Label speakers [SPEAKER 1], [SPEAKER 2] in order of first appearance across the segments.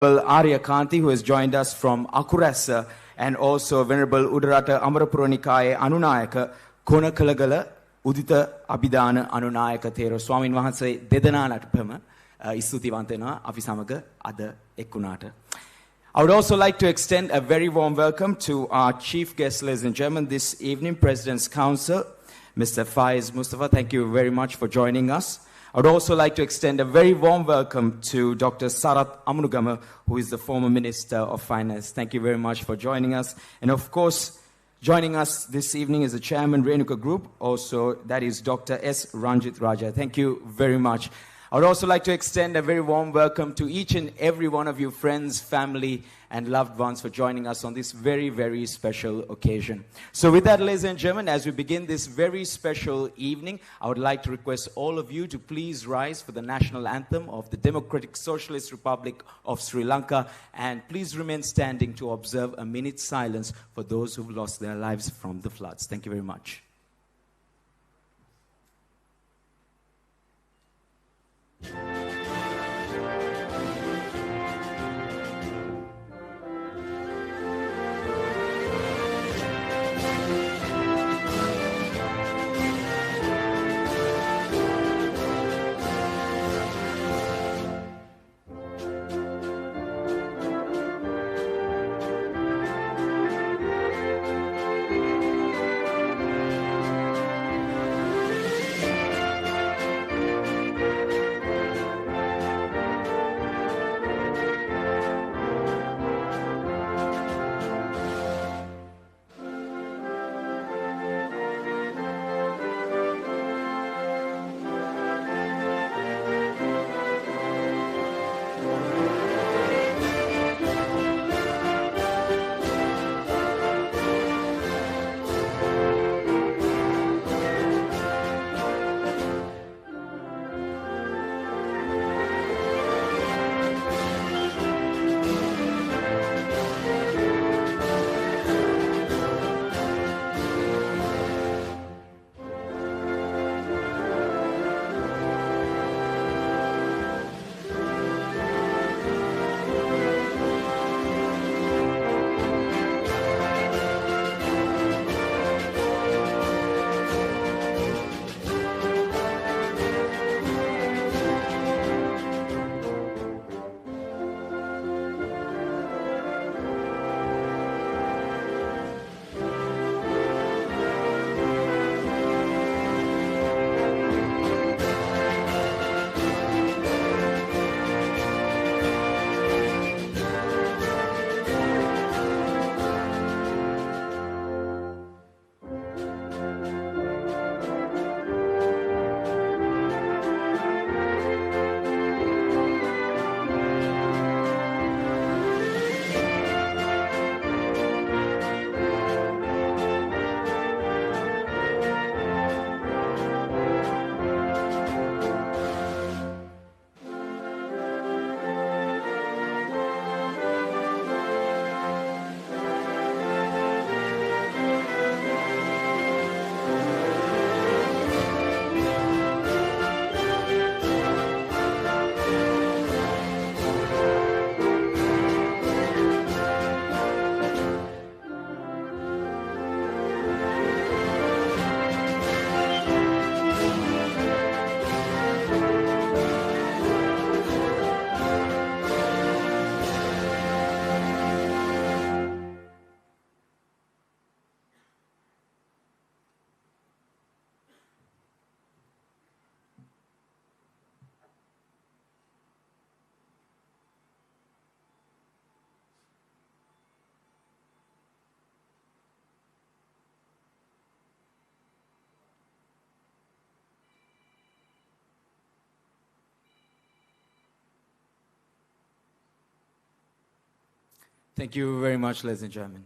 [SPEAKER 1] Arya Kanti, who has joined us from Akurasa, and also Venerable Udarata Amarapuranikaye Anunayaka, Konakalagala, Udita Abhidana Anunayaka Thero, Swamin Wahanse Dedananatpama, Isutiwantena, Afisamaga, Ada Ekunata. I would also like to extend a very warm welcome to our chief guest, ladies and gentlemen, this evening, President's Counsel, Mr. Faiz Mustafa. Thank you very much for joining us. I would also like to extend a very warm welcome to Dr. Sarath Amunugama, who is the former Minister of Finance. Thank you very much for joining us. And of course, joining us this evening is the Chairman, Renuka Group. Also, that is Dr. S. Ranjit Raja. Thank you very much. I would also like to extend a very warm welcome to each and every one of you, friends, family, and loved ones, for joining us on this very, very special occasion. So with that, ladies and gentlemen, as we begin this very special evening, I would like to request all of you to please rise for the national anthem of the Democratic Socialist Republic of Sri Lanka, and please remain standing to observe a minute's silence for those who've lost their lives from the floods. Thank you very much. Thank you very much, ladies and gentlemen.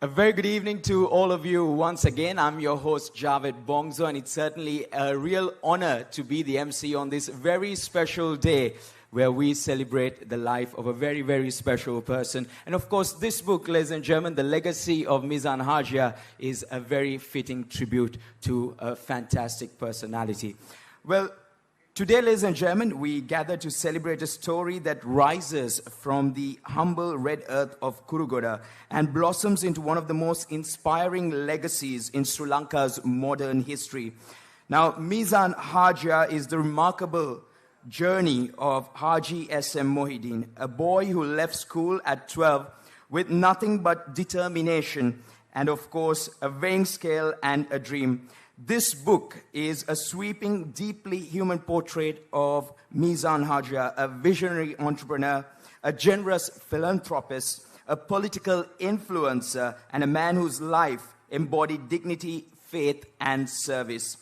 [SPEAKER 1] A very good evening to all of you once again. I'm your host, Javed Bongzo, and it's certainly a real honor to be the MC on this very special day where we celebrate the life of a very, very special person. And of course, this book, ladies and gentlemen, The Legacy of Meezan Hajiar, is a very fitting tribute to a fantastic personality. Well, today, ladies and gentlemen, we gather to celebrate a story that rises from the humble red earth of Kurugoda and blossoms into one of the most inspiring legacies in Sri Lanka's modern history. Now, Meezan Hajiar is the remarkable journey of Haji S.M. Mohideen, a boy who left school at 12 with nothing but determination and, of course, a weighing scale and a dream. This book is a sweeping, deeply human portrait of Meezan Hajiar, a visionary entrepreneur, a generous philanthropist, a political influencer, and a man whose life embodied dignity, faith, and service.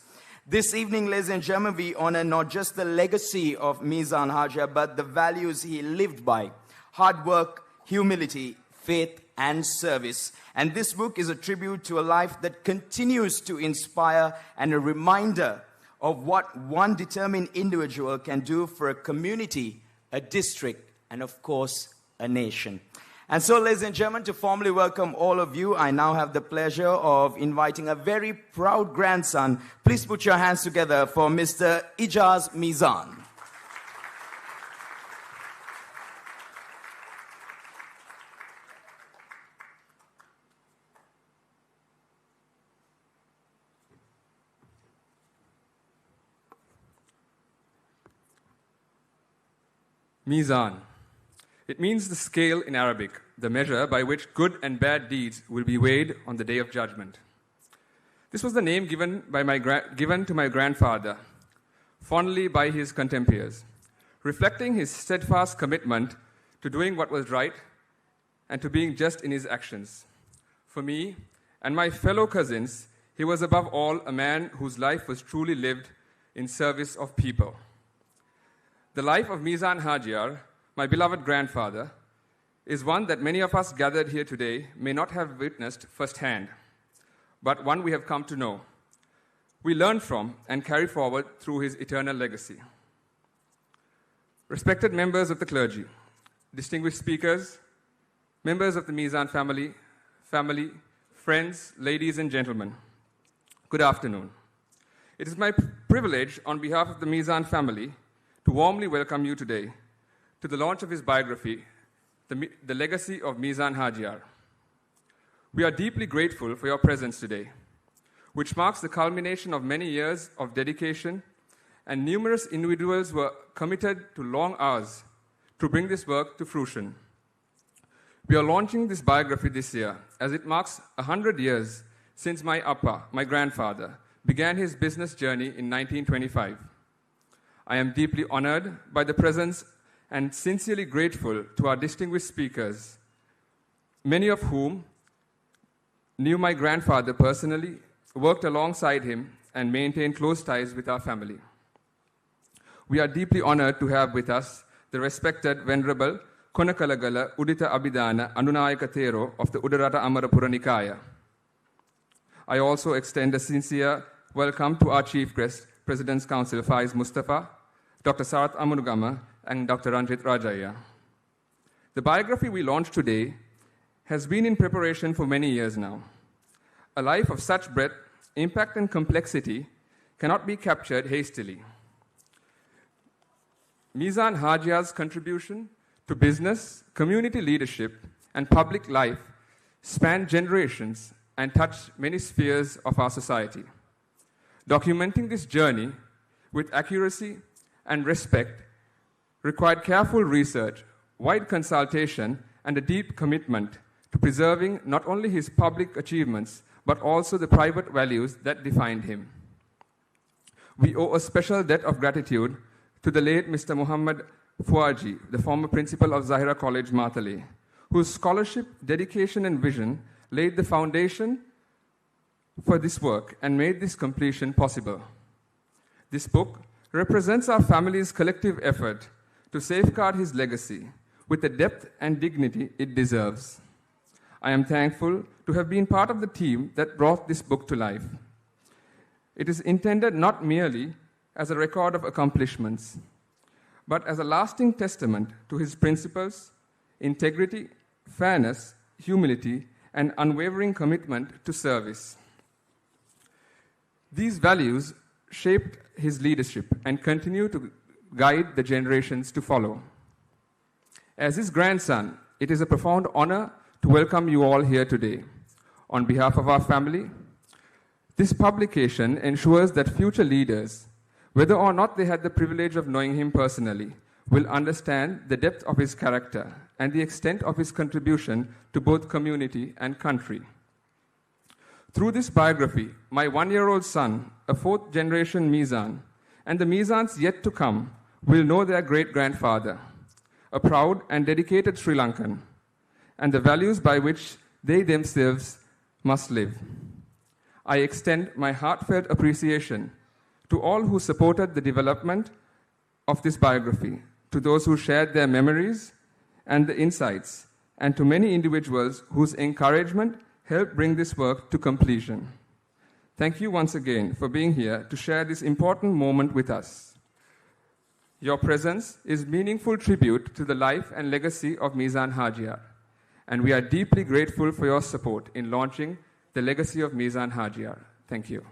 [SPEAKER 1] This evening, ladies and gentlemen, we honor not just the legacy of Meezan Hajiar, but the values he lived by: hard work, humility, faith, and service. And this book is a tribute to a life that continues to inspire and a reminder of what one determined individual can do for a community, a district, and of course, a nation. And so, ladies and gentlemen, to formally welcome all of you, I now have the pleasure of inviting a very proud grandson. Please put your hands together for Mr. Ijaz Meezan.
[SPEAKER 2] Meezan. It means the scale in Arabic, the measure by which good and bad deeds will be weighed on the day of judgment. This was the name given to my grandfather, fondly by his contemporaries, reflecting his steadfast commitment to doing what was right and to being just in his actions. For me and my fellow cousins, he was above all a man whose life was truly lived in service of people. The life of Meezan Hajiar, my beloved grandfather, is one that many of us gathered here today may not have witnessed firsthand, but one we have come to know. We learn from and carry forward through his eternal legacy. Respected members of the clergy, distinguished speakers, members of the Meezan family, friends, ladies and gentlemen, good afternoon. It is my privilege on behalf of the Meezan family to warmly welcome you today to the launch of his biography, The Legacy of Meezan Hajiar. We are deeply grateful for your presence today, which marks the culmination of many years of dedication, and numerous individuals were committed to long hours to bring this work to fruition. We are launching this biography this year as it marks 100 years since my grandfather, began his business journey in 1925. I am deeply honored by the presence and sincerely grateful to our distinguished speakers, many of whom knew my grandfather personally, worked alongside him, and maintained close ties with our family. We are deeply honored to have with us the respected Venerable Konakalagala Udita Abhidana Anunayaka Thero of the Udarata Amarapura Nikaya. I also extend a sincere welcome to our Chief Guest, President's Council Faiz Mustafa, Dr. Sarath Amunugama, and Dr. Ranjit Rajaya. The biography we launched today has been in preparation for many years now. A life of such breadth, impact, and complexity cannot be captured hastily. Meezan Hajiar's contribution to business, community leadership, and public life span generations and touch many spheres of our society. Documenting this journey with accuracy and respect required careful research, wide consultation, and a deep commitment to preserving not only his public achievements, but also the private values that defined him. We owe a special debt of gratitude to the late Mr. Muhammad Fuaji, the former principal of Zahira College, Matale, whose scholarship, dedication, and vision laid the foundation for this work and made this completion possible. This book represents our family's collective effort to safeguard his legacy with the depth and dignity it deserves. I am thankful to have been part of the team that brought this book to life. It is intended not merely as a record of accomplishments, but as a lasting testament to his principles, integrity, fairness, humility, and unwavering commitment to service. These values shaped his leadership and continue to guide the generations to follow. As his grandson, it is a profound honor to welcome you all here today. On behalf of our family, this publication ensures that future leaders, whether or not they had the privilege of knowing him personally, will understand the depth of his character and the extent of his contribution to both community and country. Through this biography, my one-year-old son, a fourth-generation Meezan, and the Meezans yet to come will know their great-grandfather, a proud and dedicated Sri Lankan, and the values by which they themselves must live. I extend my heartfelt appreciation to all who supported the development of this biography, to those who shared their memories and the insights, and to many individuals whose encouragement helped bring this work to completion. Thank you once again for being here to share this important moment with us. Your presence is meaningful tribute to the life and legacy of Meezan Hajiar, and we are deeply grateful for your support in launching the legacy of Meezan Hajiar. Thank you.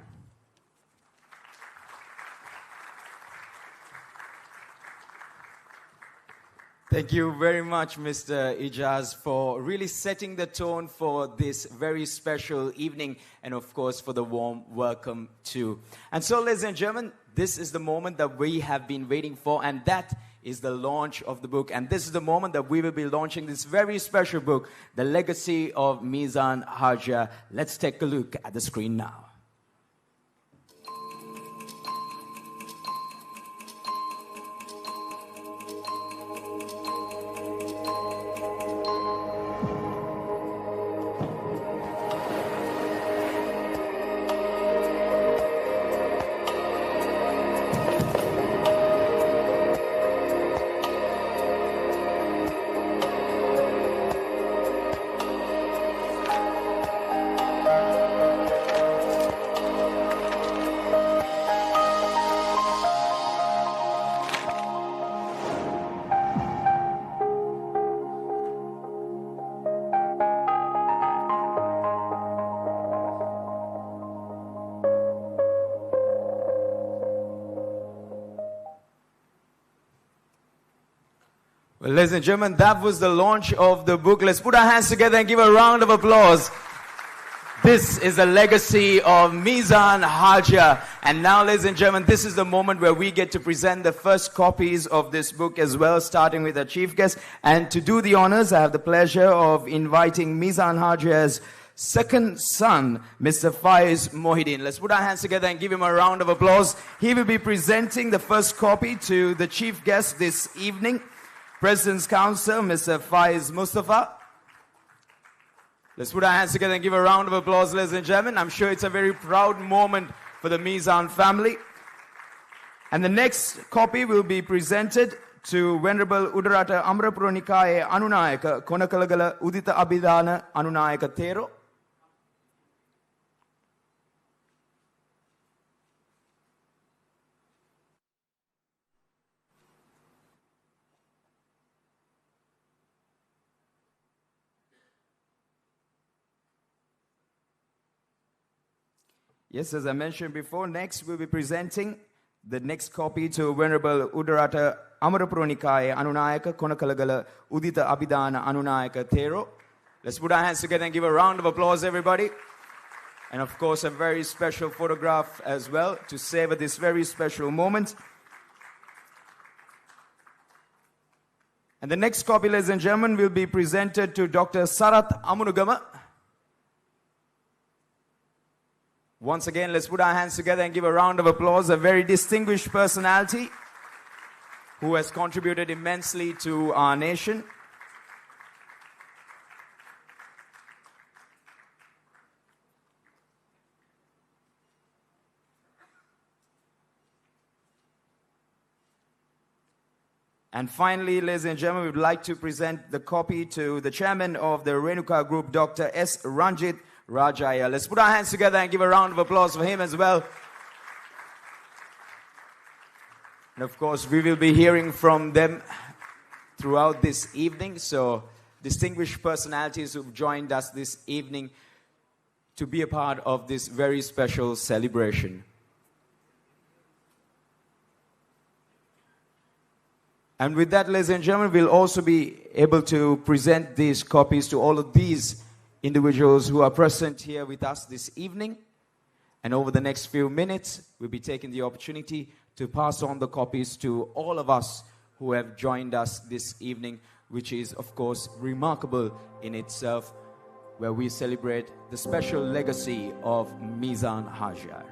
[SPEAKER 1] Thank you very much, Mr. Ijaz, for really setting the tone for this very special evening and, of course, for the warm welcome, too. And so, ladies and gentlemen, this is the moment that we have been waiting for, and that is the launch of the book. And this is the moment that we will be launching this very special book, The Legacy of Meezan Hajiar. Let's take a look at the screen now. Well, ladies and gentlemen, that was the launch of the book. Let's put our hands together and give a round of applause. This is the legacy of Meezan Hajiar. And now, ladies and gentlemen, this is the moment where we get to present the first copies of this book as well, starting with our chief guest. And to do the honors, I have the pleasure of inviting Meezan Hajiar's second son, Mr. Faiz Mohideen. Let's put our hands together and give him a round of applause. He will be presenting the first copy to the chief guest this evening, President's Counsel, Mr. Faiz Mustafa. Let's put our hands together and give a round of applause, ladies and gentlemen. I'm sure it's a very proud moment for the Meezan family. And the next copy will be presented to Venerable Udarata Amrapura Nikaye Anunayaka Konakalagala Udita Abhidana Anunayaka Thero. Yes, as I mentioned before, next we'll be presenting the next copy to Venerable Udarata Amarapura Nikaye Anunayaka Konakalagala Udita Abhidana Anunayaka Thero. Let's put our hands together and give a round of applause, everybody. And of course, a very special photograph as well to savor this very special moment. And the next copy, ladies and gentlemen, will be presented to Dr. Sarath Amunugama. Once again, let's put our hands together and give a round of applause. A very distinguished personality who has contributed immensely to our nation. And finally, ladies and gentlemen, we would like to present the copy to the chairman of the Renuka Group, Dr. S. Ranjit Rajaya. Let's put our hands together and give a round of applause for him as well. And of course, we will be hearing from them throughout this evening. So, distinguished personalities who've joined us this evening to be a part of this very special celebration. And with that, ladies and gentlemen, we'll also be able to present these copies to all of these individuals who are present here with us this evening. And over the next few minutes, we'll be taking the opportunity to pass on the copies to all of us who have joined us this evening, which is, of course, remarkable in itself, where we celebrate the special legacy of Meezan Hajiar.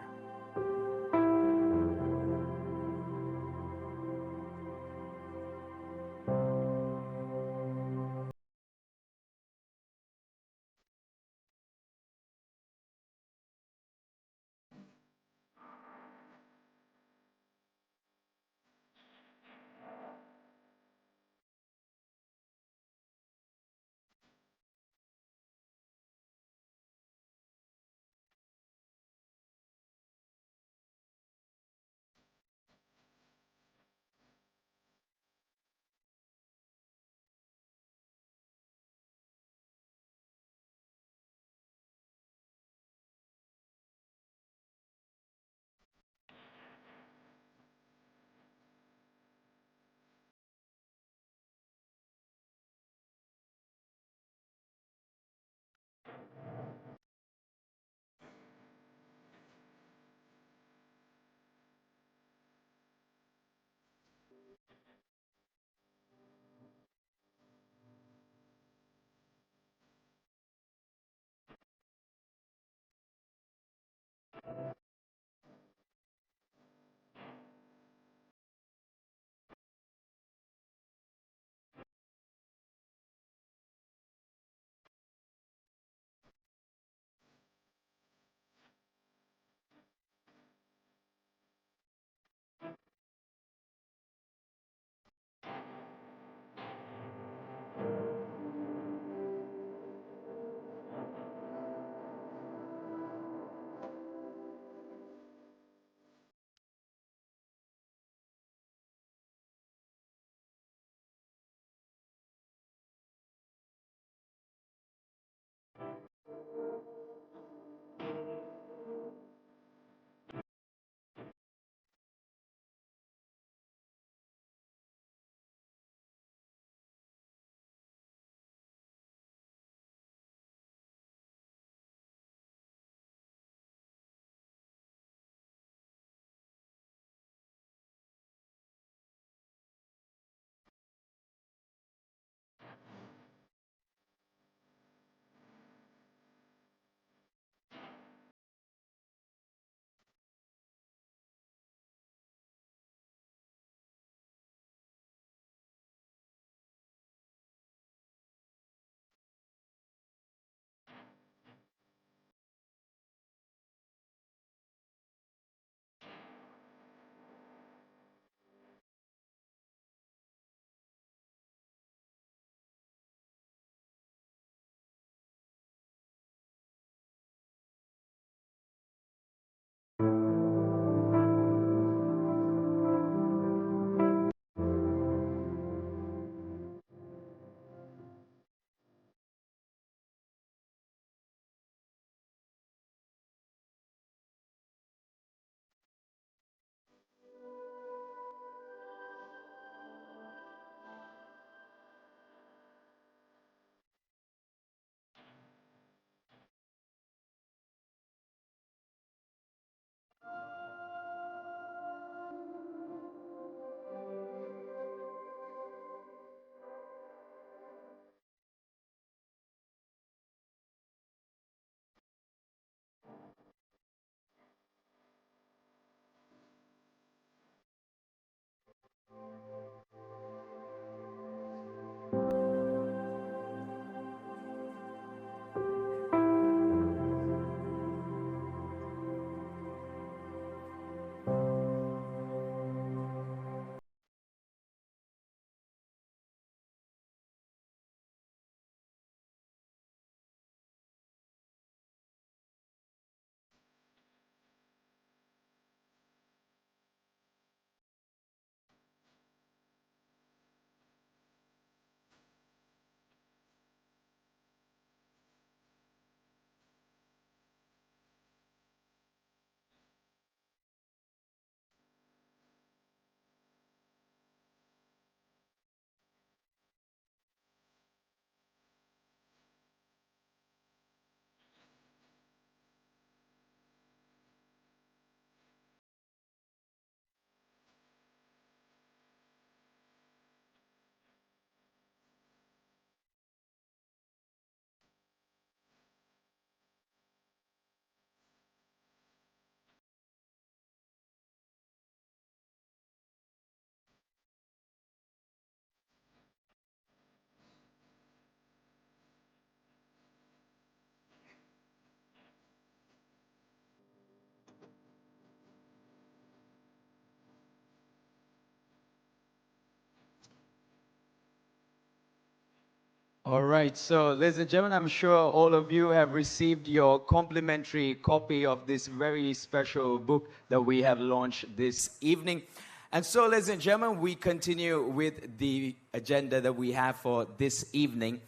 [SPEAKER 1] All right, so ladies and gentlemen, I'm sure all of you have received your complimentary copy of this very special book that we have launched this evening. And so, ladies and gentlemen, we continue with the agenda that we have for this evening.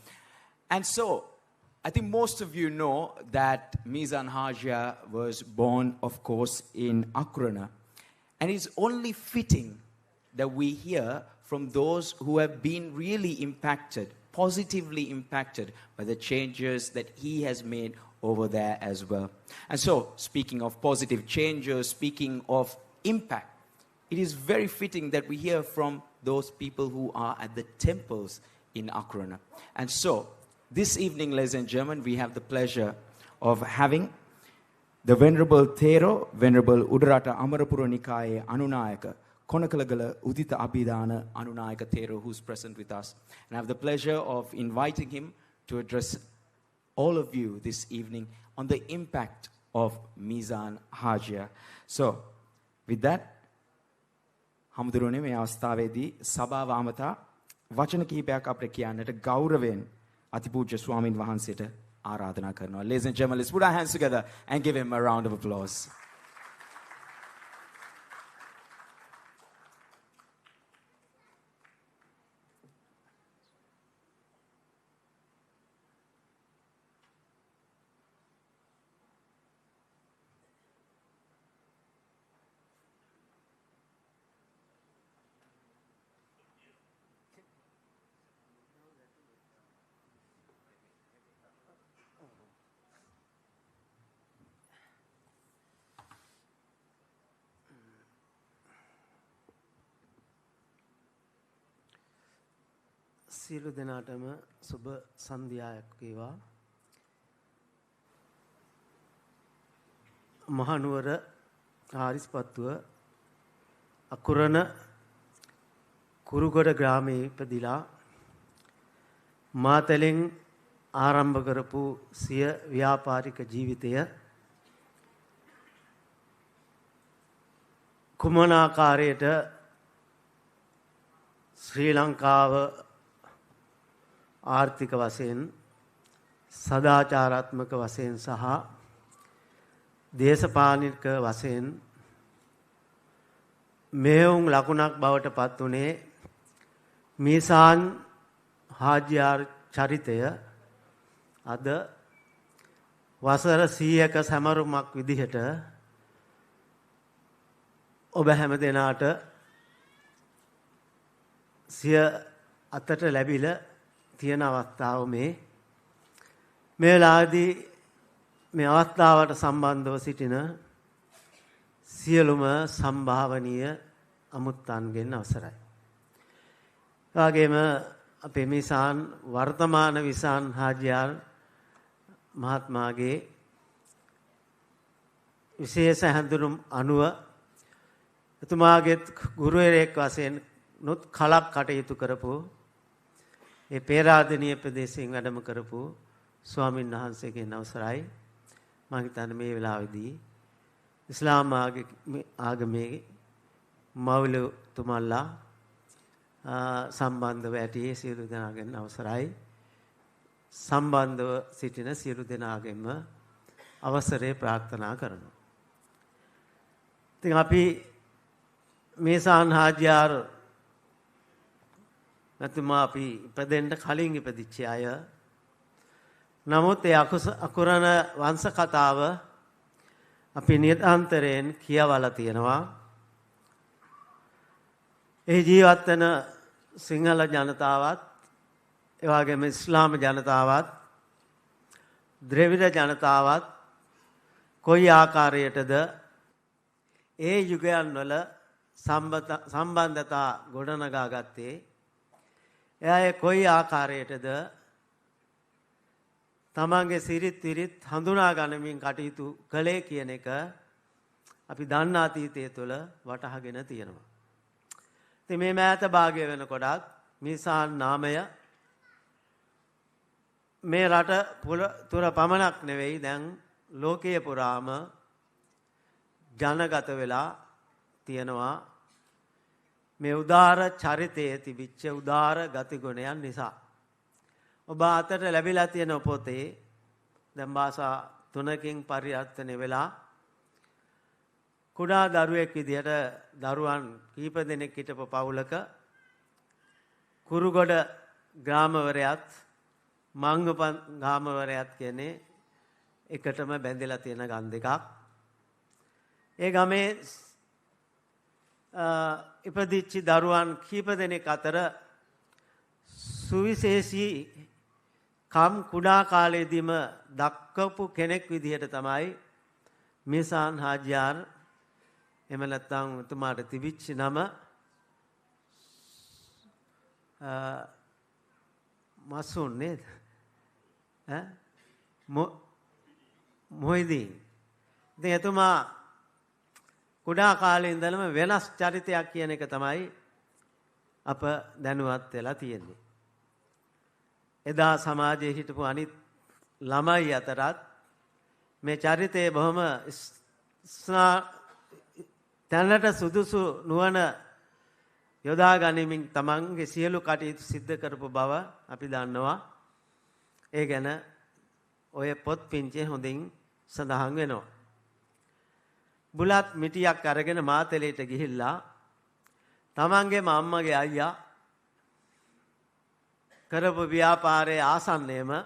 [SPEAKER 1] And so, I think most of you know that Meezan Hajiar was born, of course, in Akrana. And it's only fitting that we hear from those who have been really impacted, positively impacted by the changes that he has made over there as well. And so, speaking of positive changes, speaking of impact, it is very fitting that we hear from those people who are at the temples in Akrana. And so, this evening, ladies and gentlemen, we have the pleasure of having the Venerable Thero, Venerable Udarata Amarapura Nikaye Anunayaka, Konakalagala Udita Abhidana Anunayaka Thero, who's present with us. And I have the pleasure of inviting him to address all of you this evening on the impact of Meezan Hajiar. So, with that, හමුදුරුවනේ මේ අවස්ථාවේදී සභාව අමතා වචන කිහිපයක් අපිට කියන්නට ගෞරවයෙන් අතිපූජ්‍ය ස්වාමින් වහන්සේට ආරාධනා කරනවා. Ladies and gentlemen, let's put our hands together and give him a round of applause.
[SPEAKER 3] සියලු දෙනාටම සුබ සන්ධ්‍යාවක් වේවා. මහනුවර ආරිස්පත්තුව අකුරණ කුරුගොඩ ග්‍රාමයේ ඉපදිලා මාතලෙන් ආරම්භ කරපු සිය ව්‍යාපාරික ජීවිතය කුමන ආකාරයට ශ්‍රී ලංකාව ආර්ථික වශයෙන් සදාචාරාත්මක වශයෙන් සහ දේශපාලනික වශයෙන් මෙහෙයුම් ලකුණක් බවට පත් වුණේ මීසාන් හාජියාර් චරිතය අද වසර 100ක සමරුමක් විදිහට ඔබ හැම දෙනාට සිය අතට ලැබිලා තියෙන අවස්ථාව මේ වෙලාවේදී මේ අවස්ථාවට සම්බන්ධව සිටින සියලුම සම්භාවනීය අමුත්තන්ගෙන් අවසරයි. ඒ වගේම අපේ මීසාන් වර්තමාන විසාන් හාජියාර් මහත්මයාගේ විශේෂ හැඳුනුම් අනුව එතුමාගේ ගුරුවරයෙක් වශයෙන් නොත් කලක් කටයුතු කරපු ඒ පේරාදෙණිය ප්‍රදේශයෙන් වැඩම කරපු ස්වාමීන් වහන්සේගෙන් අවසරයි. මම හිතන්නේ මේ වෙලාවේදී ඉස්ලාම් ආගමේ මව්ලතුමල්ලා සම්බන්ධව ඇටි සියලු දෙනාගෙන් අවසරයි. සම්බන්ධව සිටින සියලු දෙනාගෙන්ම අවසරය ප්‍රාර්ථනා කරනවා. ඉතින් අපි මීසාන් හාජියාර් නැතුමා අපි ඉපදෙන්න කලින් ඉපදිච්ච අය. නමුත් ඒ අකුරණ වංශ කතාව අපි නිරන්තරයෙන් කියවලා තියෙනවා. ඒ ජීවත් වෙන සිංහල ජනතාවත්, ඒ වගේම ඉස්ලාම ජනතාවත්, ද්‍රවිඩ ජනතාවත් කොයි ආකාරයටද ඒ යුගයන් වල සම්බන්ධතා ගොඩනගා ගත්තේ, එයා කොයි ආකාරයටද තමන්ගේ සිරිත් විරිත් හඳුනා ගනිමින් කටයුතු කළේ කියන එක අපි දන්න අතීතය තුළ වටහාගෙන තියෙනවා. ඉතින් මේ මෑත භාගය වෙනකොටත් මීසාන් නාමය මේ රට තුර පමණක් නෙවෙයි දැන් ලෝකයේ පුරාම ජනගත වෙලා තියෙනවා. මේ උදාර චරිතයේ තිබිච්ච උදාර ගතිගුණයන් නිසා. ඔබ අතට ලැබිලා තියෙන පොතේ දැන් භාෂා 3කින් පරිවර්තනය වෙලා කුඩා දරුවෙක් විදිහට දරුවන් කීප දෙනෙක් හිටපු පවුලක කුරුගොඩ ග්‍රාමවරයත් මංගපන් ග්‍රාමවරයත් කියන්නේ එකටම බැඳලා තියෙන ගම් දෙකක්. ඒ ගමේ ඉපදිච්ච දරුවන් කීප දෙනෙක් අතර සුවිශේෂී කම් කුඩා කාලයේදීම දක්වපු කෙනෙක් විදිහට තමයි මීසාන් හාජියාර් එහෙම නැත්නම් එතුමාට තිබිච්ච නම මසුන් නේද? මොහිදීන්. ඉතින් එතුමා කුඩා කාලේ ඉඳලම වෙනස් චරිතයක් කියන එක තමයි අප දැනුවත් වෙලා තියෙන්නේ. එදා සමාජයේ හිටපු අනිත් ළමයි අතරත් මේ චරිතය බොහොම තැනට සුදුසු නුවණ යොදා ගනිමින් තමන්ගේ සියලු කටයුතු සිද්ධ කරපු බව අපි දන්නවා. ඒ ගැන ඔය පොත් පිංචේ හොඳින් සඳහන් වෙනවා. බුලත් මිටියක් අරගෙන මාතලේට ගිහිල්ලා තමන්ගේම අම්මගේ අයියා කරපු ව්‍යාපාරයේ ආසන්නයේම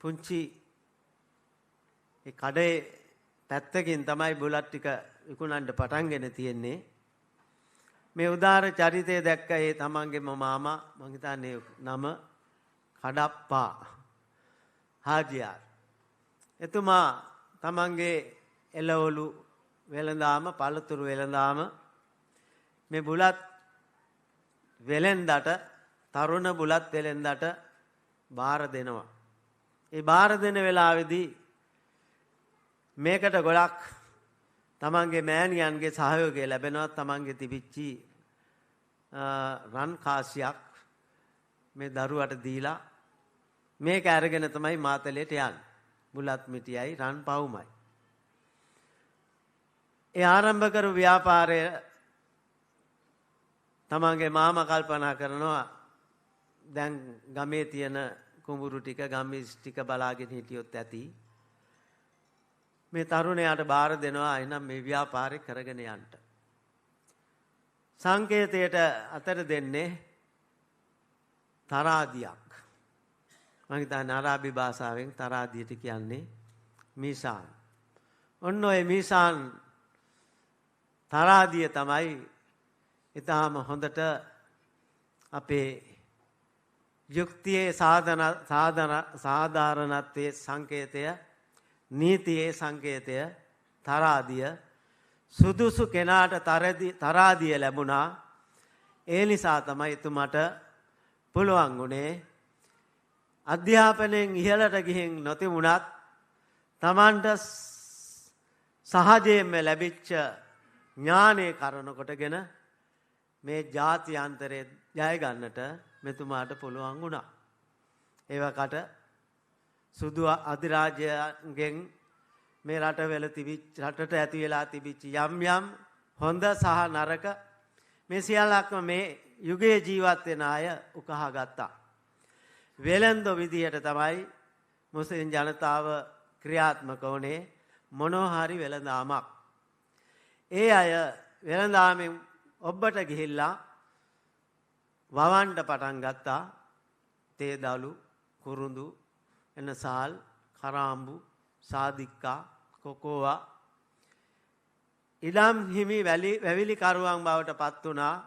[SPEAKER 3] පුංචි ඒ කඩේ පැත්තකින් තමයි බුලත් ටික විකුණන්න පටන්ගෙන තියෙන්නේ. මේ උදාර චරිතය දැක්ක ඒ තමන්ගේම මාමා මං හිතන්නේ නම කඩප්පා හාජියාර්. එතුමා තමන්ගේ එළවලු වෙළඳාම පළතුරු වෙළඳාම මේ බුලත් වෙලෙන්දට තරුණ බුලත් වෙලෙන්දට බාර දෙනවා. ඒ බාර දෙන වෙලාවේදී මේකට ගොඩක් තමන්ගේ මෑණියන්ගේ සහයෝගය ලැබෙනවා. තමන්ගේ තිබිච්චි රන් කාසියක් මේ දරුවට දීලා මේක අරගෙන තමයි මාතලේට යන්නේ. බුලත් මිටියයි රන් පවුමයි. ඒ ආරම්භ කරු ව්‍යාපාරය තමන්ගේ මාමා කල්පනා කරනවා දැන් ගමේ තියෙන කුඹුරු ටික ගම්මිස් ටික බලාගෙන හිටියොත් ඇති. මේ තරුණයාට බාර දෙනවා එනම් මේ ව්‍යාපාරය කරගෙන යන්න. සංකේතයට අතර දෙන්නේ තරාදියක්. මම හිතන්නේ අරාබි භාෂාවෙන් තරාදියට කියන්නේ මීසාන්. ඔන්න ඔය මීසාන් තරාදිය තමයි ඊටාම හොඳට අපේ යුක්තියේ සාධාරණත්වයේ සංකේතය නීතියේ සංකේතය තරාදිය සුදුසු කෙනාට තරාදිය ලැබුණා. ඒ නිසා තමයි එතුමට පුළුවන් වුණේ අධ්‍යාපනයෙන් ඉහළට ගිහින් නොතිබුණත් තමන්ට සහජයෙන්ම ලැබිච්ච ඥානය කරන කොටගෙන මේ ජාත්‍යන්තරයේ ජය ගන්නට මෙතුමාට පුළුවන් වුණා. ඒවකට සුදු අධිරාජ්‍යයෙන් මේ රටට ඇති වෙලා තිබිච්ච යම් යම් හොඳ සහ නරක මේ සියල්ලක්ම මේ යුගයේ ජීවත් වෙන අය උකහා ගත්තා. වෙලෙන්ද විදියට තමයි මුස්ලිම් ජනතාව ක්‍රියාත්මක වුණේ මොනවා හරි වෙළඳාමක්. ඒ අය වෙළඳාමෙන් ඔබට ගිහිල්ලා වවන්න පටන් ගත්තා. තේ දලු කුරුඳු එනසාල් කරාම්බු සාදික්කා කොකෝවා ඉඩම් හිමි වැවිලි කරුවන් බවට පත් වුණා.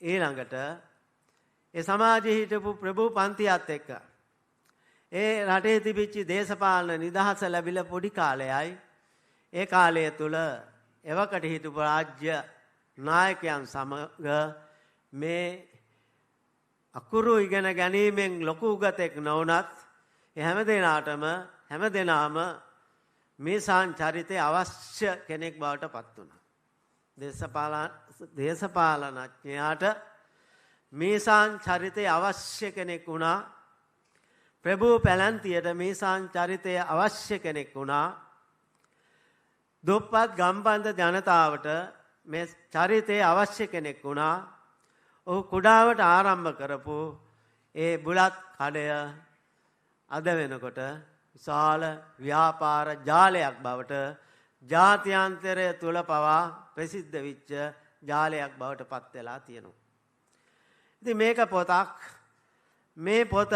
[SPEAKER 3] ඊළඟට ඒ සමාජයේ හිටපු ප්‍රභූ පන්තියත් එක්ක ඒ රටේ තිබිච්ච දේශපාලන නිදහස ලැබිලා පොඩි කාලයයි ඒ කාලය තුල එවකට හිටපු රාජ්‍ය නායකයන් සමග මේ අකුරු ඉගෙන ගැනීමෙන් ලොකු උගතෙක් නොවුනත් හැමදෙනාම මීසාන් චරිතය අවශ්‍ය කෙනෙක් බවට පත් වුණා. දේශපාලනඥයාට මීසාන් චරිතය අවශ්‍ය කෙනෙක් වුණා. ප්‍රභූ පැලැන්තියට මීසාන් චරිතය අවශ්‍ය කෙනෙක් වුණා. දුප්පත් ගම්බන්ද ජනතාවට මේ චරිතය අවශ්‍ය කෙනෙක් වුණා. ඔහු කුඩාවට ආරම්භ කරපු ඒ බුලත් කඩය අද වෙනකොට විශාල ව්‍යාපාර ජාලයක් බවට ජාත්‍යන්තරය තුල පවා ප්‍රසිද්ධ වෙච්ච ජාලයක් බවට පත් වෙලා තියෙනවා. ඉතින් මේක පොතක්. මේ පොත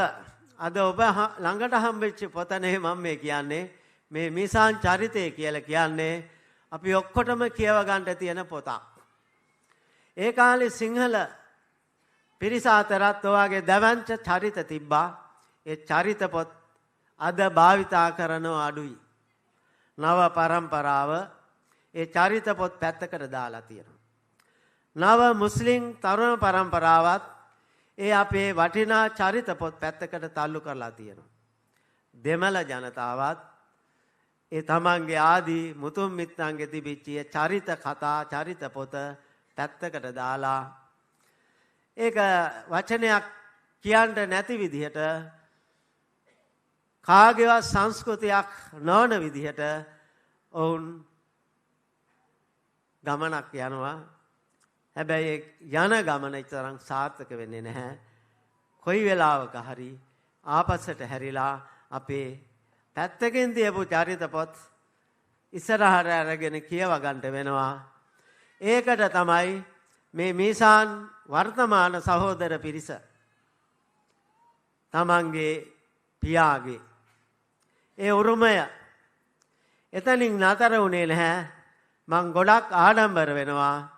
[SPEAKER 3] අද ඔබ ළඟට හම්බෙච්ච පොත නෙවෙයි මම මේ කියන්නේ. මේ මීසාන් චරිතය කියලා කියන්නේ අපි ඔක්කොටම කියව ගන්න තියෙන පොතක්. ඒ කාලේ සිංහල පිරිස අතරත් ඔයගේ දවංච චරිත තිබ්බා. ඒ චරිත පොත් අද භාවිතා කරනව අඩුයි. නව පරම්පරාව ඒ චරිත පොත් පැත්තකට දාලා තියෙනවා. නව මුස්ලිම් තරුණ පරම්පරාවත් ඒ අපේ වටිනා චරිත පොත් පැත්තකට තල්ලු කරලා තියෙනවා. දෙමළ ජනතාවත් ඒ තමන්ගේ ආදී මුතුන් මිත්තන්ගේ තිබිච්ච චරිත කතා චරිත පොත පැත්තකට දාලා ඒක වචනයක් කියන්න නැති විදිහට කාගේවත් සංස්කෘතියක් නොවන විදිහට ඔවුන් ගමනක් යනවා. හැබැයි යන ගමන තරම් සාර්ථක වෙන්නේ නැහැ. කොයි වෙලාවක හරි ආපස්සට හැරිලා අපේ පැත්තකින් තියපු චරිත පොත් ඉස්සරහට අරගෙන කියව ගන්න වෙනවා. ඒකට තමයි මේ මීසාන් වර්තමාන සහෝදර පිරිස තමන්ගේ පියාගේ ඒ උරුමය එතනින් නතර වුණේ නැහැ. මං ගොඩක් ආඩම්බර වෙනවා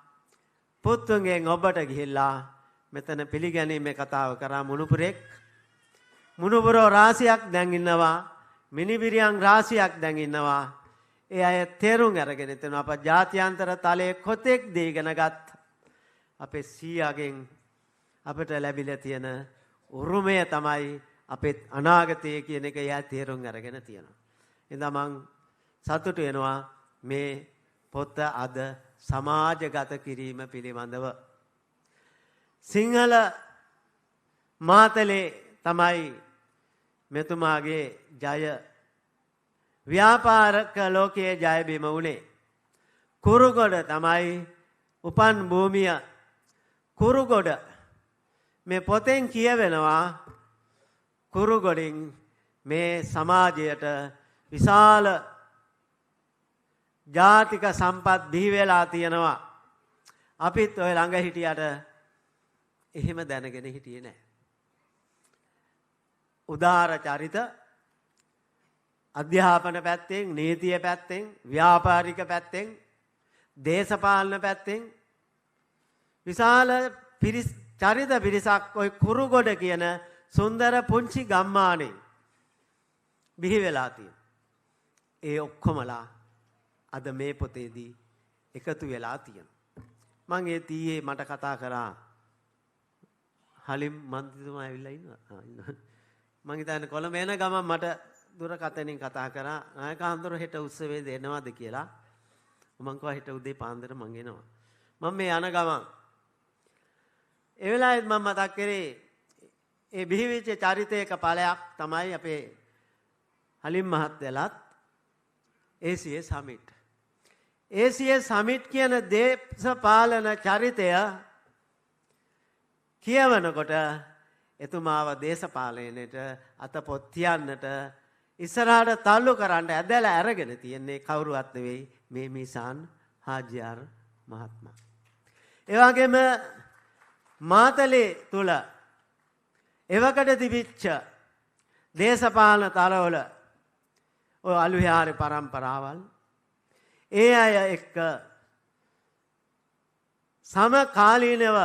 [SPEAKER 3] පුතුන්ගෙන් ඔබට ගිහිල්ලා මෙතන පිළිගැනීමේ කතාව කරා මුණුපුරෙක් මුණුපුරෝ රාශියක් දැන් ඉන්නවා. මිනිබිරියන් රාශියක් දැන් ඉන්නවා. ඒ අය තේරුම් අරගෙන එතන අප ජාත්‍යන්තර තලයේ කොතෙක් දීගෙන ගත් අපේ සීයාගෙන් අපිට ලැබිලා තියෙන උරුමය තමයි අපේ අනාගතය කියන එක එයා තේරුම් අරගෙන තියෙනවා. එඳා මං සතුටු වෙනවා මේ පොත අද සමාජගත කිරීම පිළිබඳව. සිංහල මාතලේ තමයි මෙතුමාගේ ජය ව්‍යාපාරක ලෝකයේ ජය බිම වුණේ. කුරුගොඩ තමයි උපන් භූමිය. කුරුගොඩ මේ පොතෙන් කියවෙනවා කුරුගොඩින් මේ සමාජයට විශාල ජාතික සම්පත් බිහි වෙලා තියෙනවා. අපිත් ඔය ළඟ හිටියට එහෙම දැනගෙන හිටියේ නැහැ. උදාර චරිත අධ්‍යාපන පැත්තෙන්, නීතිය පැත්තෙන්, ව්‍යාපාරික පැත්තෙන්, දේශපාලන පැත්තෙන් විශාල චරිත පිරිසක් ඔය කුරුගොඩ කියන සුන්දර පුංචි ගම්මානේ බිහි වෙලා තියෙනවා. ඒ ඔක්කොමලා අද මේ පොතේදී එකතු වෙලා තියෙනවා. මම ඒ තීයේ මට කතා කරා හලිම් මන්ත්‍රීතුමා ඇවිල්ලා ඉන්නවා. මම හිතන්නේ කොළඹ එන ගමන් මට දුරකථනින් කතා කරා නායක හඳුර හෙට උත්සවයේ දෙනවද කියලා. මම කිව්වා හෙට උදේ පාන්දර මම එනවා. මම මේ යන ගමන් ඒ වෙලාවෙත් මම මතක් කරේ ඒ බිහිවිච්ච චරිතයක ඵලයක් තමයි අපේ හලිම් මහත්තයලත් ACS සමිට්. ACS සමිට් කියන දේශපාලන චරිතය කියවනකොට එතුමාව දේශපාලනයට අතපොත් තියන්නට ඉස්සරහට තල්ලු කරන්න ඇදලා අරගෙන තියන්නේ කවුරුවත් නෙවෙයි මේ මීසාන් හාජියාර් මහත්මයා. ඒ වගේම මාතලේ තුල එවකට තිබිච්ච දේශපාලන තරවල ඔය අලුයාරේ පරම්පරාවල් ඒ අය එක්ක සමකාලීනව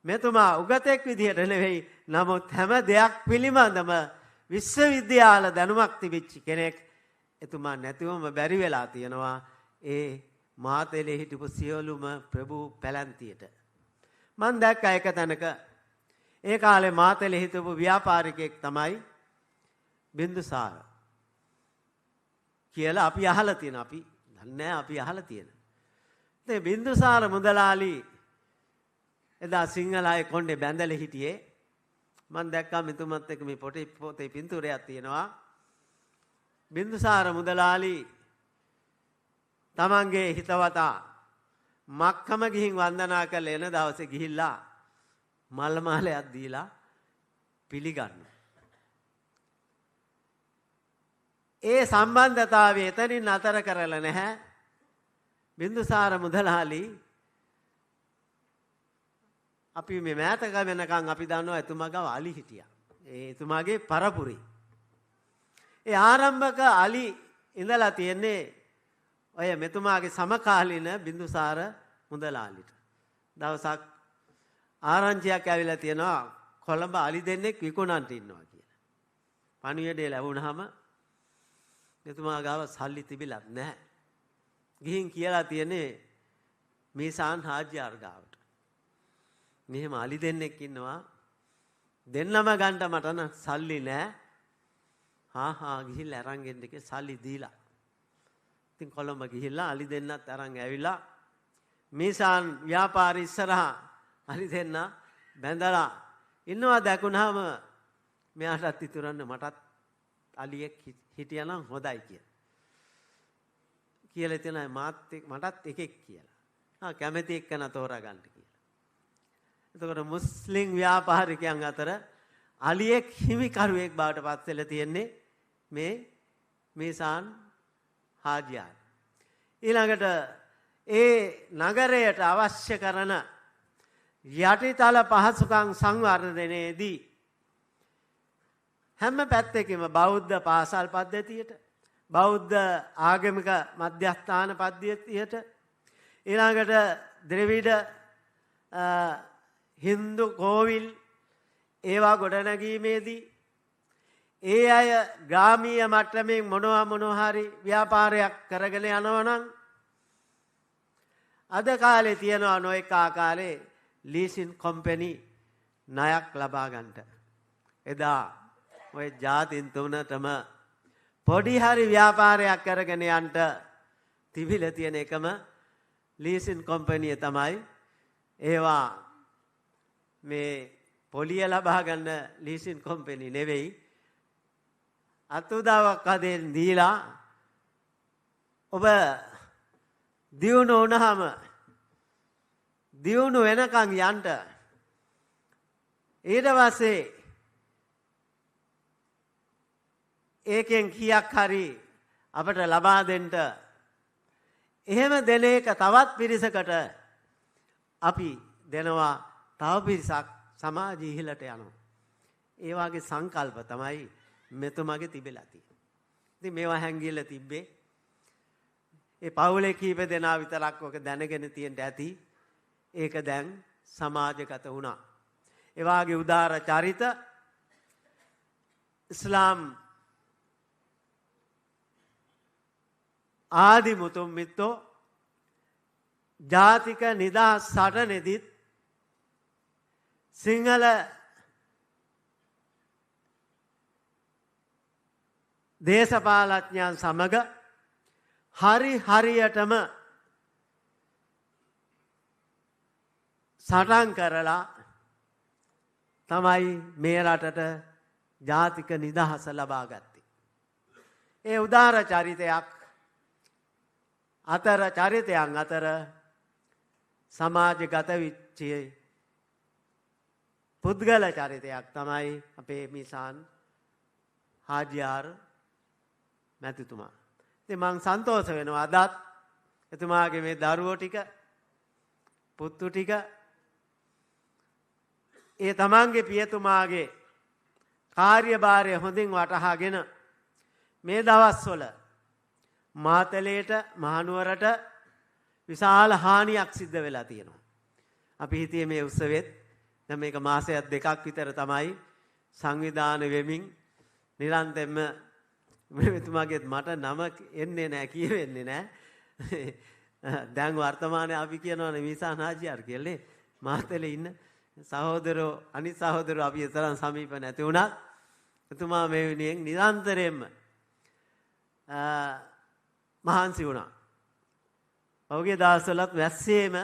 [SPEAKER 3] මෙතුමා උගතෙක් විදිහට නෙවෙයි නමුත් හැම දෙයක් පිළිබඳම විශ්වවිද්‍යාල දැනුමක් තිබිච්ච කෙනෙක්. එතුමා නැතිවම බැරි වෙලා තියෙනවා ඒ මාතලේ හිටපු සියලුම ප්‍රභූ පැලැන්තියට. මම දැක්ක එක තැනක ඒ කාලේ මාතලේ හිටපු ව්‍යාපාරිකයෙක් තමයි බින්දුසාර කියලා අපි අහලා තියෙන. අපි දන්නේ නැහැ අපි අහලා තියෙන. ඉතින් බින්දුසාර මුදලාලි එදා සිංහල අය කොණ්ඩේ බැඳලා හිටියේ. මම දැක්කා මෙතුමත් එක්ක මේ පොතේ පින්තූරයක් තියෙනවා. බින්දුසාර මුදලාලි තමන්ගේ හිතවතා මක්කම ගිහින් වන්දනා කරලා එන දවසේ ගිහිල්ලා මල් මාලයක් දීලා පිළිගන්නවා. ඒ සම්බන්ධතාවය එතනින් අතර කරලා නැහැ. බින්දුසාර මුදලාලි අපි මේ මෑතක වෙනකන් අපි දන්නවා එතුමාගව අලි හිටියා. ඒ එතුමාගේ පරපුරේ. ඒ ආරම්භක අලි ඉඳලා තියෙන්නේ ඔය මෙතුමාගේ සමකාලීන බින්දුසාර මුදලාලිට. දවසක් ආරංචියක් ඇවිල්ලා තියෙනවා කොළඹ අලි දෙන්නෙක් විකුණන්ට ඉන්නවා කියලා. පණිවිඩය ලැබුණාම මෙතුමා ගාව සල්ලි තිබිලත් නැහැ. ගිහින් කියලා තියෙන්නේ මීසාන් හාජියාර් ගාවට. මෙහෙම අලි දෙන්නෙක් ඉන්නවා. දෙන්නම ගන්න මට නම් සල්ලි නැහැ. ගිහිල්ලා අරන් ගෙන්න එකේ සල්ලි දීලා. ඉතින් කොළඹ ගිහිල්ලා අලි දෙන්නත් අරන් ඇවිල්ලා මීසාන් ව්‍යාපාරි ඉස්සරහා අලි දෙන්න බැඳලා ඉන්නවා දැකුණාම මෙයාටත් ඉතුරන්න මටත් අලියෙක් හිටියනම් හොඳයි කියලා තියෙනවා මටත් එකෙක් කියලා. කැමැති එක්කන තෝරාගන්න කියලා. එතකොට මුස්ලිම් ව්‍යාපාරිකයන් අතර අලියෙක් හිමිකරුවෙක් බවට පත් වෙලා තියෙන්නේ මේ මීසාන් හාජියාර්. ඊළඟට ඒ නගරයට අවශ්‍ය කරන යටිතල පහසුකම් සංවර්ධනයේදී හැම පැත්තකින්ම බෞද්ධ පාසල් පද්ධතියට බෞද්ධ ආගමික මධ්‍යස්ථාන පද්ධතියට ඊළඟට ද්‍රවිඩ හින්දු කෝවිල් ඒවා ගොඩනැගීමේදී ඒ අය ග්‍රාමීය මට්ටමින් මොනවා හරි ව්‍යාපාරයක් කරගෙන යනවා නම් අද කාලේ තියනවා නොඑක ආකාරයේ ලීසින් කම්පැනි ණයක් ලබා ගන්නට. එදා ඔය ජාතින් තුනටම පොඩි හරි ව්‍යාපාරයක් කරගෙන යන්න තිබිලා තියෙන එකම ලීසින් කම්පැනිය තමයි. ඒවා මේ පොලිය ලබා ගන්න ලීසින් කම්පැනි නෙවෙයි. අතුදාවක් අදෙන් දීලා ඔබ දියුණු වුණාම දියුණු වෙනකන් යන්න ඊට පස්සේ ඒකෙන් කීයක් හරි අපට ලබා දෙන්න එහෙම දෙන එක තවත් පිරිසකට අපි දෙනවා. තව පිරිසක් සමාජය ඉහළට යනවා. ඒ වගේ සංකල්ප තමයි මෙතුමගේ තිබෙලා තියෙන්නේ. ඉතින් මේවා හැංගිලා තිබ්බේ ඒ පවුලේ කීප දෙනා විතරක් ඔක දැනගෙන තියෙන්න ඇති. ඒක දැන් සමාජගත වුණා. ඒ වාගේ උදාර චරිත ඉස්ලාම් ආදි මුතුන් මිත්තෝ ජාතික නිදහස් සටනෙදිත් සිංහල දේශපාලඥයන් සමග හරියටම සටන් කරලා තමයි මේ රටට ජාතික නිදහස ලබා ගත්තේ. ඒ උදාර චරිතයක් චරිතයන් අතර සමාජගත වෙච්ච පුද්ගල චරිතයක් තමයි අපේ මීසාන් හාජියාර් මැතිතුමා. ඉතින් මං සන්තෝෂ වෙනවා අදත් එතුමාගේ මේ දරුවෝ ටික පුතු ටික ඒ තමන්ගේ පියතුමාගේ කාර්යභාරය හොඳින් වටහාගෙන මේ දවස්වල මාතලේට මහනුවරට විශාල හානියක් සිද්ධ වෙලා තියෙනවා. අපි හිතියේ මේ උත්සවෙත් දැන් මේක මාසයක් දෙකක් විතර තමයි සංවිධානය වෙමින් නිරන්තරයෙන්ම මෙතුමාගේත් මට නම එන්නේ නැහැ කියවෙන්නේ නැහැ. දැන් වර්තමානයේ අපි කියනවානේ මීසාන් හාජියාර් කියලා. මාතලේ ඉන්න සහෝදරෝ අනිත් සහෝදරෝ අපි තරම් සමීප නැති වුණත් එතුමා මේ වෙනුවෙන් නිරන්තරයෙන්ම මහන්සි වුණා. ඔහුගේ දවස්වලත් වැස්සේම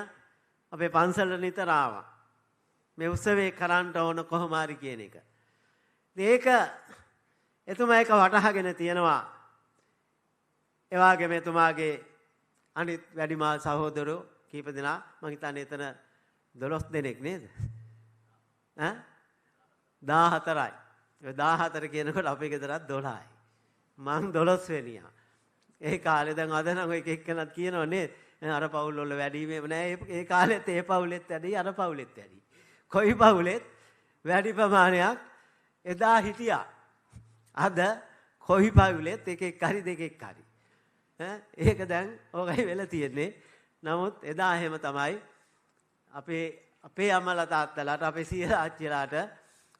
[SPEAKER 3] අපේ පන්සලට නිතර ආවා. මේ උත්සවේ කරන්න ඕන කොහොම හරි කියන එක. ඒක එතුමා ඒක වටහාගෙන තියෙනවා. ඒ වගේම එතුමාගේ අනිත් වැඩිමහල් සහෝදරෝ කීප දෙනා මම හිතන්නේ එතන 12 දෙනෙක් නේද? 14යි. ඔය 14 කියනකොට අපේ ගෙදරත් 12යි. මං 12 වෙනියා. ඒ කාලේ දැන් අද නම් එක එක්කෙනත් කියනවනේ අර පවුල් වල වැඩි මේ නෑ. ඒ කාලෙත් ඒ පවුලෙත් වැඩි අර පවුලෙත් වැඩි. කොයි පවුලෙත් වැඩි ප්‍රමාණයක් එදා හිටියා. අද කොයි පවුලෙත් එකෙක් හරි දෙකෙක් හරි. ඒක දැන් ඕකයි වෙලා තියෙන්නේ. නමුත් එදා එහෙම තමයි අපේ අම්මලා තාත්තලාට අපේ සීයා ආච්චිලාට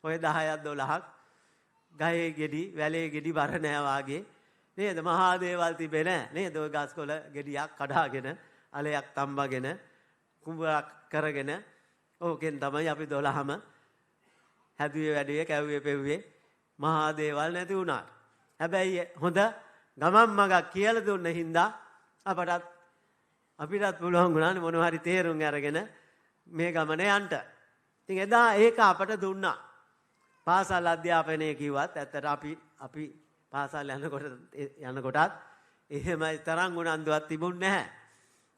[SPEAKER 3] ඔය 10ක් 12ක් ගහේ ගෙඩි වැලේ ගෙඩි බර නෑ වාගේ නේද? මහා දේවල් තිබේ නෑ නේද? ඔය ගස්කොළ ගෙඩියක් කඩාගෙන අලයක් තම්බගෙන කුඹරක් කරගෙන ඕකෙන් තමයි අපි 12ම හැදුවේ වැඩුවේ කැව්වේ පෙව්වේ මහා දේවල් නැති වුණා. හැබැයි හොඳ ගමන් මගක් කියලා දුන්න හින්දා අපිටත් පුළුවන් වුණානේ මොනවා හරි තේරුම් අරගෙන මේ ගමන යන්න. ඉතින් එදා ඒක අපට දුන්නා. පාසල් අධ්‍යාපනය කිව්වත් ඇත්තට අපි පාසල් යනකොටත් එහෙම තරම් උනන්දුවක් තිබුණේ නැහැ.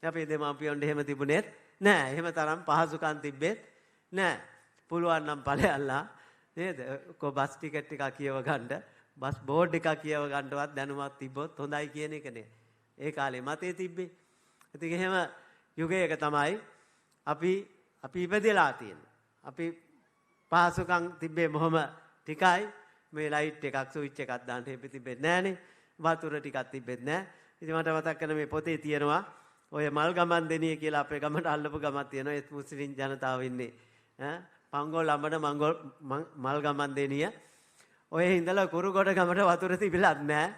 [SPEAKER 3] අපේ දෙමාපියන්ට එහෙම තිබුණෙත් නැහැ. එහෙම තරම් පහසුකම් තිබ්බෙත් නැහැ. පුළුවන් නම් ඵලයල්ලා නේද? බස් ටිකට් එකක් කියව ගන්න, බස් බෝඩ් එකක් කියව ගන්නවත් දැනුමක් තිබ්බොත් හොඳයි කියන එක නේ. ඒ කාලේ මතේ තිබ්බේ. ඉතින් එහෙම යුගයක තමයි අපි ඉපදෙලා තියෙන්නේ. අපි පහසුකම් තිබ්බේ මොහොම ටිකයි. මේ ලයිට් එකක් ස්විච් එකක් දාන්න තිබෙන්නේ නැහනේ. වතුර ටිකක් තිබෙන්නේ නැහැ. ඉතින් මට මතක් කරන මේ පොතේ තියෙනවා ඔය මල් ගමන් දෙනිය කියලා අපේ ගමට අල්ලපු ගමක් තියෙනවා. ඒත් මුස්ලිම් ජනතාව ඉන්නේ. පංගොල් අඹන මල් ගමන් දෙනිය. ඔය ඉඳලා කුරුගොඩ ගමට වතුර තිබිලත් නැහැ.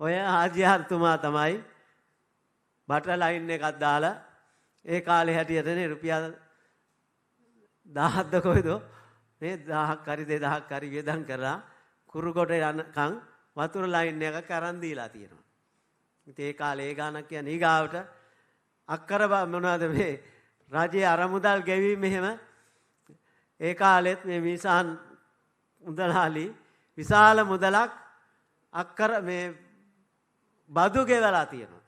[SPEAKER 3] ඔය හාජියාර් තුමා තමයි බටර් ලයින් එකක් දාලා ඒ කාලේ හැටියටනේ රුපියල් 1000ද කොයිද මේ 1000ක් හරි 2000ක් හරි වියදම් කරලා කුරුගොඩ යනකම් වතුර ලයින් එකක් අරන් දීලා තියෙනවා. ඉතින් ඒ කාලේ ඒ ගානක් කියන්නේ ඊගාවට අක්කර මොනවද මේ රජයේ අරමුදල් ගෙවීම එහෙම ඒ කාලෙත් මේ මීසාන් මුදලාලි විශාල මුදලක් අක්කර මේ බදු ගෙවලා තියෙනවා.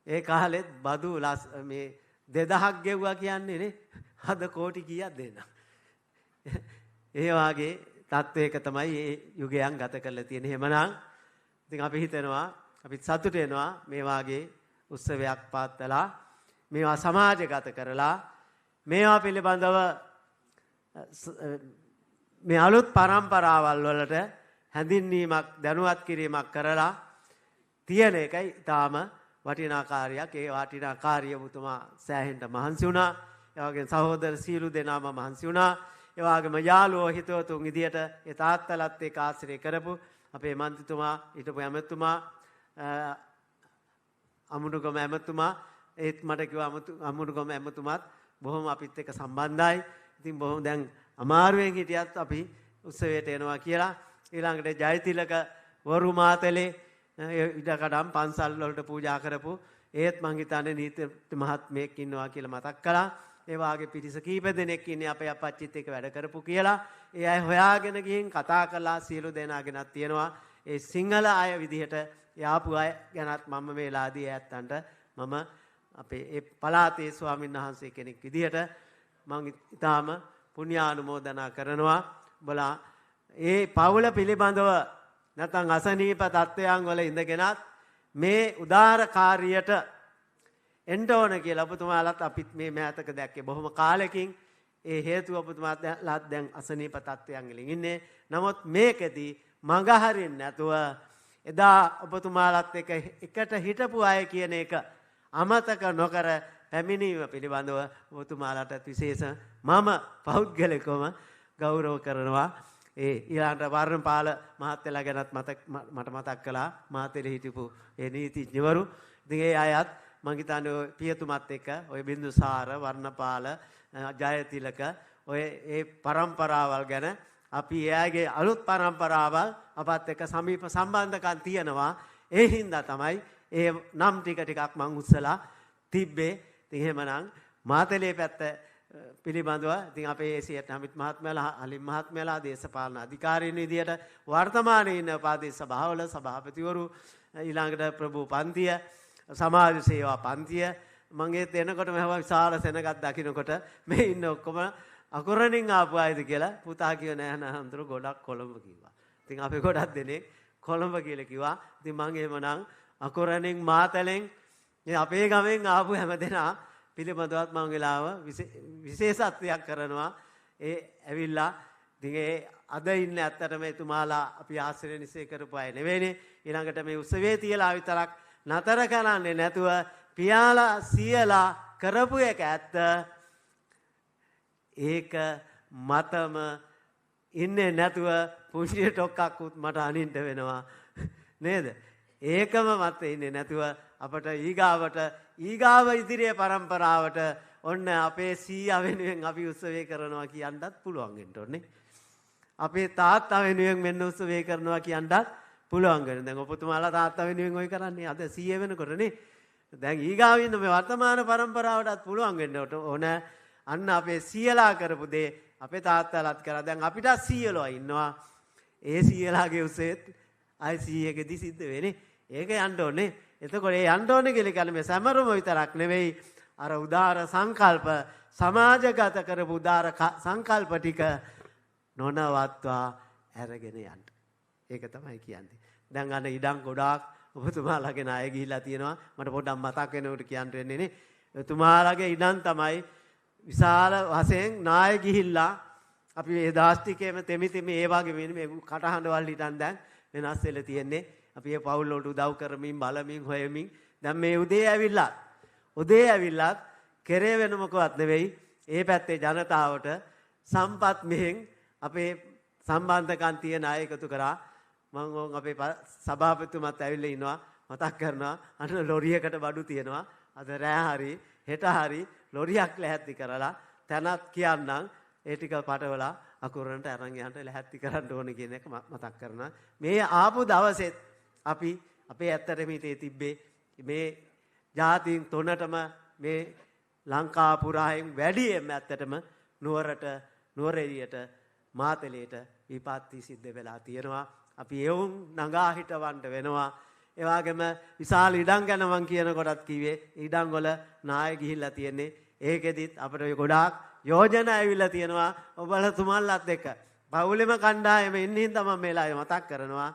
[SPEAKER 3] ඒ කාලෙත් බදු මේ 2000ක් ගෙවුවා කියන්නේ නේ. අද කෝටි කීයක් දෙන්න. ඒ වාගේ තත්වයක තමයි මේ යුගයන් ගත කරලා තියෙන්නේ. එහෙමනම් ඉතින් අපි හිතනවා අපි සතුට වෙනවා මේ වාගේ උත්සවයක් පාත්තලා මේවා සමාජගත කරලා මේවා පිළිබඳව මේ අලුත් පරම්පරාවල් වලට හැඳින්වීමක් දැනුවත් කිරීමක් කරලා තියෙන එකයි තාම වටිනා කාර්යයක්. ඒ වටිනා කාර්යය ඔබතුමා සෑහෙන්න මහන්සි වුණා. ඒ වගේම සහෝදර සීලු දෙනාම මහන්සි වුණා. ඒ වගේම යාළුවෝ හිතවතුන් විදියට ඒ තාත්තලත් එක්ක ආශ්‍රය කරපු අපේ මන්ත්‍රීතුමා හිටපු ඇමතුමා අමුණුගම ඇමතුමා ඒත් මට කිව්වා අමුණුගම ඇමතුමාත් බොහොම අපිත් එක්ක සම්බන්ධයි. ඉතින් බොහොම දැන් අමාරුවෙන් හිටියත් අපි උත්සවයට එනවා කියලා. ඊළඟට ජයතිලක වරු මාතලේ ඉඩකඩම් පන්සල් වලට පූජා කරපු ඒත් මං හිතන්නේ නීති මහත්මයෙක් ඉන්නවා කියලා මතක් කළා. ඒ වාගේ පිරිස කීප දෙනෙක් ඉන්නේ අපේ අපච්චිත් එක්ක වැඩ කරපු කියලා. ඒ අය හොයාගෙන ගිහින් කතා කළා. සියලු දෙනාගෙනත් තියෙනවා. ඒ සිංහල අය විදිහට යාපු අය ගැනත් මම මේ ලාදී ඇත්තන්ට මම අපේ ඒ පළාතේ ස්වාමීන් වහන්සේ කෙනෙක් විදිහට මම ඊටාම පුණ්‍යානුමෝදනා කරනවා. බලා ඒ පවුල පිළිබඳව නැත්නම් අසනීප තත්ත්වයන් වල ඉඳගෙනත් මේ උදාර කාර්යයට එන්න ඕන කියලා ඔබතුමාලත් අපිත් මේ මෑතක දැක්කේ බොහොම කාලෙකින්. ඒ හේතුව ඔබතුමාලත් දැන් අසනීප තත්ත්වයන් වලින් ඉන්නේ. නමුත් මේකෙදී මඟ හරින්න නැතුව එදා ඔබතුමාලත් එකට හිටපු අය කියන එක අමතක නොකර පැමිණීම පිළිබඳව ඔබතුමාලට විශේෂ මම පෞද්ගලිකවම ගෞරව කරනවා. ඒ ඊළඟට වර්ණපාල මහත්තයලා ගැනත් මට මතක් කළා. මාතලේ හිටපු ඒ නීතිඥවරු. ඉතින් ඒ අයත් මං හිතන්නේ පියතුමත් එක්ක ඔය බින්දුසාර වර්ණපාල ජයතිලක ඔය ඒ පරම්පරාවල් ගැන අපි එයාගේ අලුත් පරම්පරාවල් අපත් එක්ක සමීප සම්බන්ධකම් තියෙනවා. ඒ හින්දා තමයි ඒ නම් ටිකක් මං උත්සලා තිබ්බේ. ඉතින් එහෙමනම් මාතලේ පැත්ත පිළිබඳව ඉතින් අපේ ඒසියට අමිත් මහත්මයාලා අලින් මහත්මයාලා දේශපාලන අධිකාරීන් විදියට වර්තමානයේ ඉන්න ප්‍රාදේශ සභාවල සභාපතිවරු ඊළඟට ප්‍රභූ පන්තිය සමාජ සේවා පන්තිය මම ඒ එනකොට මම විශාල සෙනගක් දකින්නකොට මේ ඉන්න ඔක්කොම අකුරණින් ආපු අයද කියලා පුතා කිව්ව නෑ නෑ හඳුරු ගොඩක් කොළඹ කිව්වා. ඉතින් අපි ගොඩක් දෙනෙක් කොළඹ කියලා කිව්වා. ඉතින් මං එහෙමනම් අකුරණින් මාතලෙන් මේ අපේ ගමෙන් ආපු හැමදෙනා පිළිබඳවත් මං වෙලාව විශේෂත්වයක් කරනවා. ඒ ඇවිල්ලා ඉතින් ඒ අද ඉන්න ඇත්තටම එතුමාලා අපි ආශ්‍රය නිසේ කරපු අය නෙවෙයිනේ. ඊළඟට මේ උත්සවයේ තියලා විතරක් නතර කරන්නේ නැතුව පියාලා සියලා කරපු එක ඇත්ත. ඒක මතම ඉන්නේ නැතුව පුංචි ටොක්ක්කුත් මට අනින්න වෙනවා නේද? ඒකම මත ඉන්නේ නැතුව අපට ඊගාව ඉදිරියේ પરම්පරාවට ඔන්න අපේ සීයා වෙනුවෙන් අපි උත්සවය කරනවා කියන්නත් පුළුවන් වෙන්න ඕනේ. අපේ තාත්තා වෙනුවෙන් මෙන්න උත්සවය කරනවා කියන්නත් පුළුවන් වෙන. දැන් ඔබතුමාලා තාත්තා වෙනුවෙන් ඔය කරන්නේ අද සීය වෙනකොටනේ. දැන් ඊගාව ඉන්න මේ වර්තමාන પરම්පරාවටත් පුළුවන් වෙන්න ඕන. අන්න අපේ සීයලා කරපු දේ අපේ තාත්තාලාත් කරා. දැන් අපිට සීයලෝ ඉන්නවා. ඒ සීයලාගේ උසෙත් අය සීයකදී සිද්ධ වෙන්නේ. ඒක යන්න ඕනේ. එතකොට ඒ යන්න ඕනේ කියලා කියන්නේ මේ සමරම විතරක් නෙවෙයි. අර උදාර සංකල්ප සමාජගත කරපු උදාර සංකල්ප ටික නොනවත්වා අරගෙන යන්න. ඒක තමයි කියන්නේ. දැන් අන්න ඉඩම් ගොඩාක් ඔබතුමාලාගේ ණය ගිහිලා තියෙනවා. මට පොඩ්ඩක් මතක් වෙනකොට කියන්න වෙන්නේ නේ. ඔබතුමාලාගේ ඉඩම් තමයි විශාල වශයෙන් ණය ගිහිල්ලා අපි මේ දාස්තිකේම තෙමි ඒ වගේ මේ කටහඬවල් හිටන් දැන් වෙනස් වෙලා තියෙන්නේ. අපි මේ පවුල් වලට උදව් කරමින් බලමින් හොයමින් දැන් මේ උදේ ඇවිල්ලත් කෙරේ වෙන මොකවත් නෙවෙයි. ඒ පැත්තේ ජනතාවට සම්පත් මෙහෙන් අපේ සම්බන්ධකම් තියෙන අය එකතු කරා. මම අපේ සභාපතිතුමත් ඇවිල්ලා ඉන්නවා. මතක් කරනවා අන්න ලොරියකට බඩු තියෙනවා. අද රෑ හරි හෙට හරි ලොරියක් ලැහැත්ති කරලා තැනත් කියන්නම් ඒ ටික පටවලා අකුරන්ට අරන් යන්න ලැහැත්ති කරන්න ඕනේ කියන එක මතක් කරනවා. මේ ආපු දවසෙත් අපි අපේ ඇත්තටම හිතේ තිබ්බේ මේ ජාතීන් තුනටම මේ ලංකා පුරායෙන් වැඩියෙන්ම ඇත්තටම නුවරඑළියට මාතලේට විපත්ති සිද්ධ වෙලා තියෙනවා. අපි එවුන් නගා හිටවන්න වෙනවා. ඒ වගේම විශාල ඉඩම් ගැන මම කියන කොටත් කිව්වේ ඉඩම් වල ණය ගිහිල්ලා තියෙන්නේ. ඒකෙදිත් අපිට ගොඩාක් යෝජනා ඇවිල්ලා තියෙනවා. ඔබලා තුමන්ලත් එක්ක පවුලෙම කණ්ඩායම ඉන්නින් තමයි මේලා මතක් කරනවා.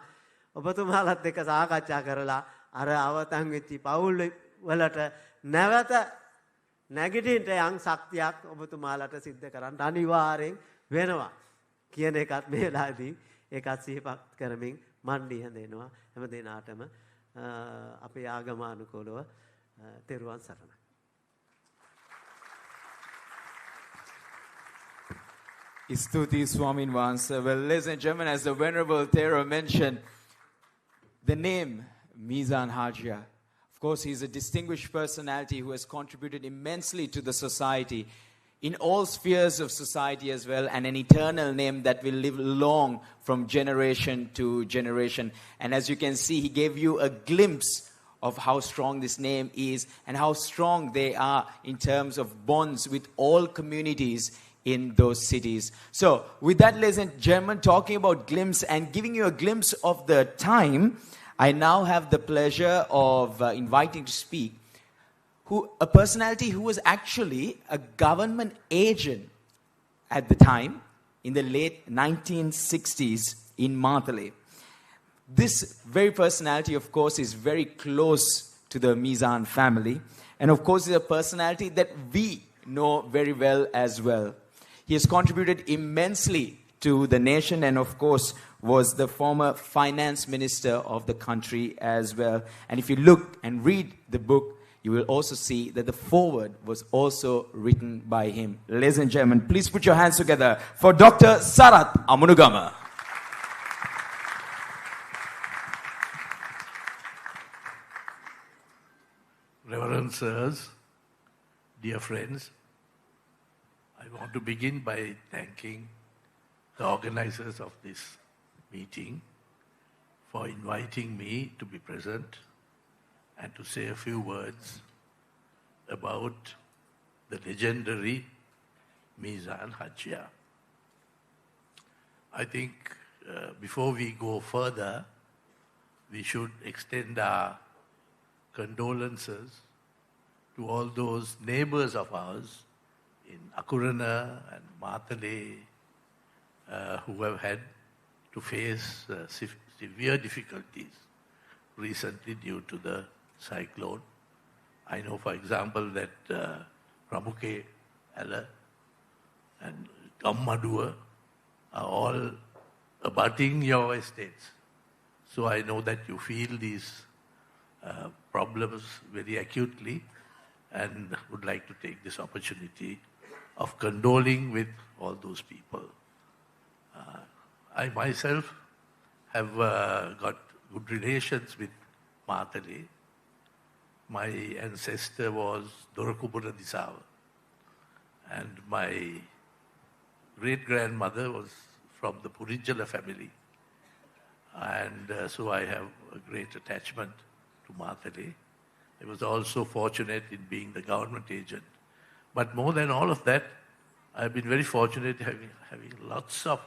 [SPEAKER 3] ඔබතුමාලත් එක්ක සාකච්ඡා කරලා අර අවතන් වෙච්ච පවුල් වලට නැවත නැගිටින්න යම් ශක්තියක් ඔබතුමාලට සිද්ධ කරන්න අනිවාර්යෙන් වෙනවා කියන එකත් මේ වෙලාවේදී ඒකත් සිහිපත් කරමින් මණ්ඩි හැදෙනවා හැම දිනාටම අපේ ආගමානුකූලව තෙරුවන් සරණයි.
[SPEAKER 1] Istuti Swamin Vansa. Well, ladies and gentlemen, as the Venerable Thero mentioned, the name Meezan Hajiar. Of course, he's a distinguished personality who has contributed immensely to the society in all spheres of society as well, and an eternal name that will live long from generation to generation. And as you can see, he gave you a glimpse of how strong this name is and how strong they are in terms of bonds with all communities in those cities. So, with that, ladies and gentlemen, talking about glimpse and giving you a glimpse of the time, I now have the pleasure of inviting to speak a personality who was actually a government agent at the time in the late 1960s in Matale. This very personality, of course, is very close to the Meezan family, and of course is a personality that we know very well as well. He has contributed immensely to the nation and, of course, was the former finance minister of the country as well. And if you look and read the book, you will also see that the foreword was also written by him. Ladies and gentlemen, please put your hands together for Dr. Sarath Amunugama.
[SPEAKER 4] Reverend sirs, dear friends, I want to begin by thanking the organizers of this meeting for inviting me to be present and to say a few words about the legendary Meezan Hajiar. I think before we go further, we should extend our condolences to all those neighbors of ours in Akurana and Matale who have had to face severe difficulties recently due to the cyclone. I know, for example, that Ramuke, Ala, and Kammadua are all abutting your estates. So I know that you feel these problems very acutely and would like to take this opportunity of condoling with all those people. I myself have got good relations with Matale. My ancestor was Dorakubura Disawa, and my great-grandmother was from the Purijala family. And so I have a great attachment to Matale. I was also fortunate in being the government agent. But more than all of that, I've been very fortunate having lots of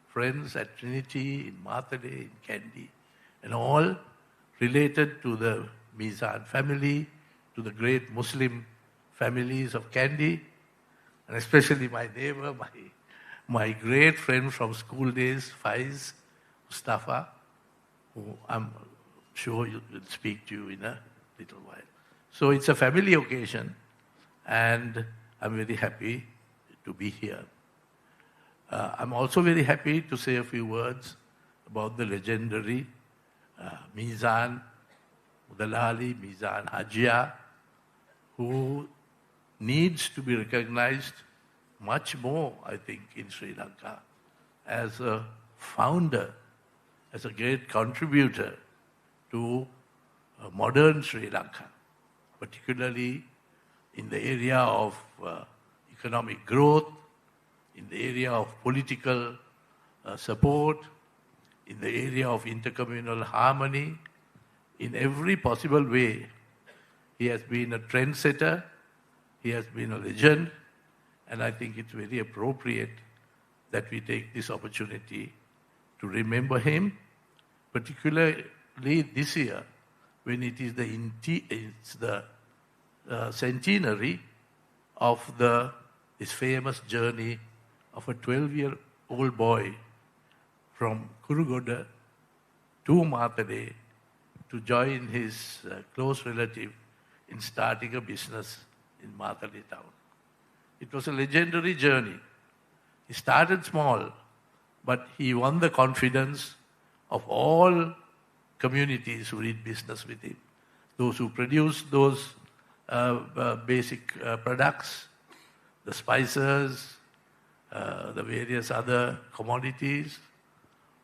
[SPEAKER 4] friends at Trinity, in Matale, in Kandy, and all related to the Meezan family, to the great Muslim families of Kandy, and especially my neighbor, my great friend from school days, Faiz Mustafa, who I'm sure will speak to you in a little while. So it's a family occasion, and I'm very happy to be here. I'm also very happy to say a few words about the legendary Meezan Mudalali, Meezan Hajiar, who needs to be recognized much more, I think, in Sri Lanka as a founder, as a great contributor to modern Sri Lanka, particularly in the area of economic growth, in the area of political support, in the area of intercommunal harmony. In every possible way, he has been a trendsetter, he has been a legend, and I think it's very appropriate that we take this opportunity to remember him, particularly this year when it is the centenary of this famous journey of a 12-year-old boy from Kurugoda to Matale to join his close relative in starting a business in Matale town. It was a legendary journey. He started small, but he won the confidence of all communities who did business with him. Those who produced those basic products, the spices, the various other commodities,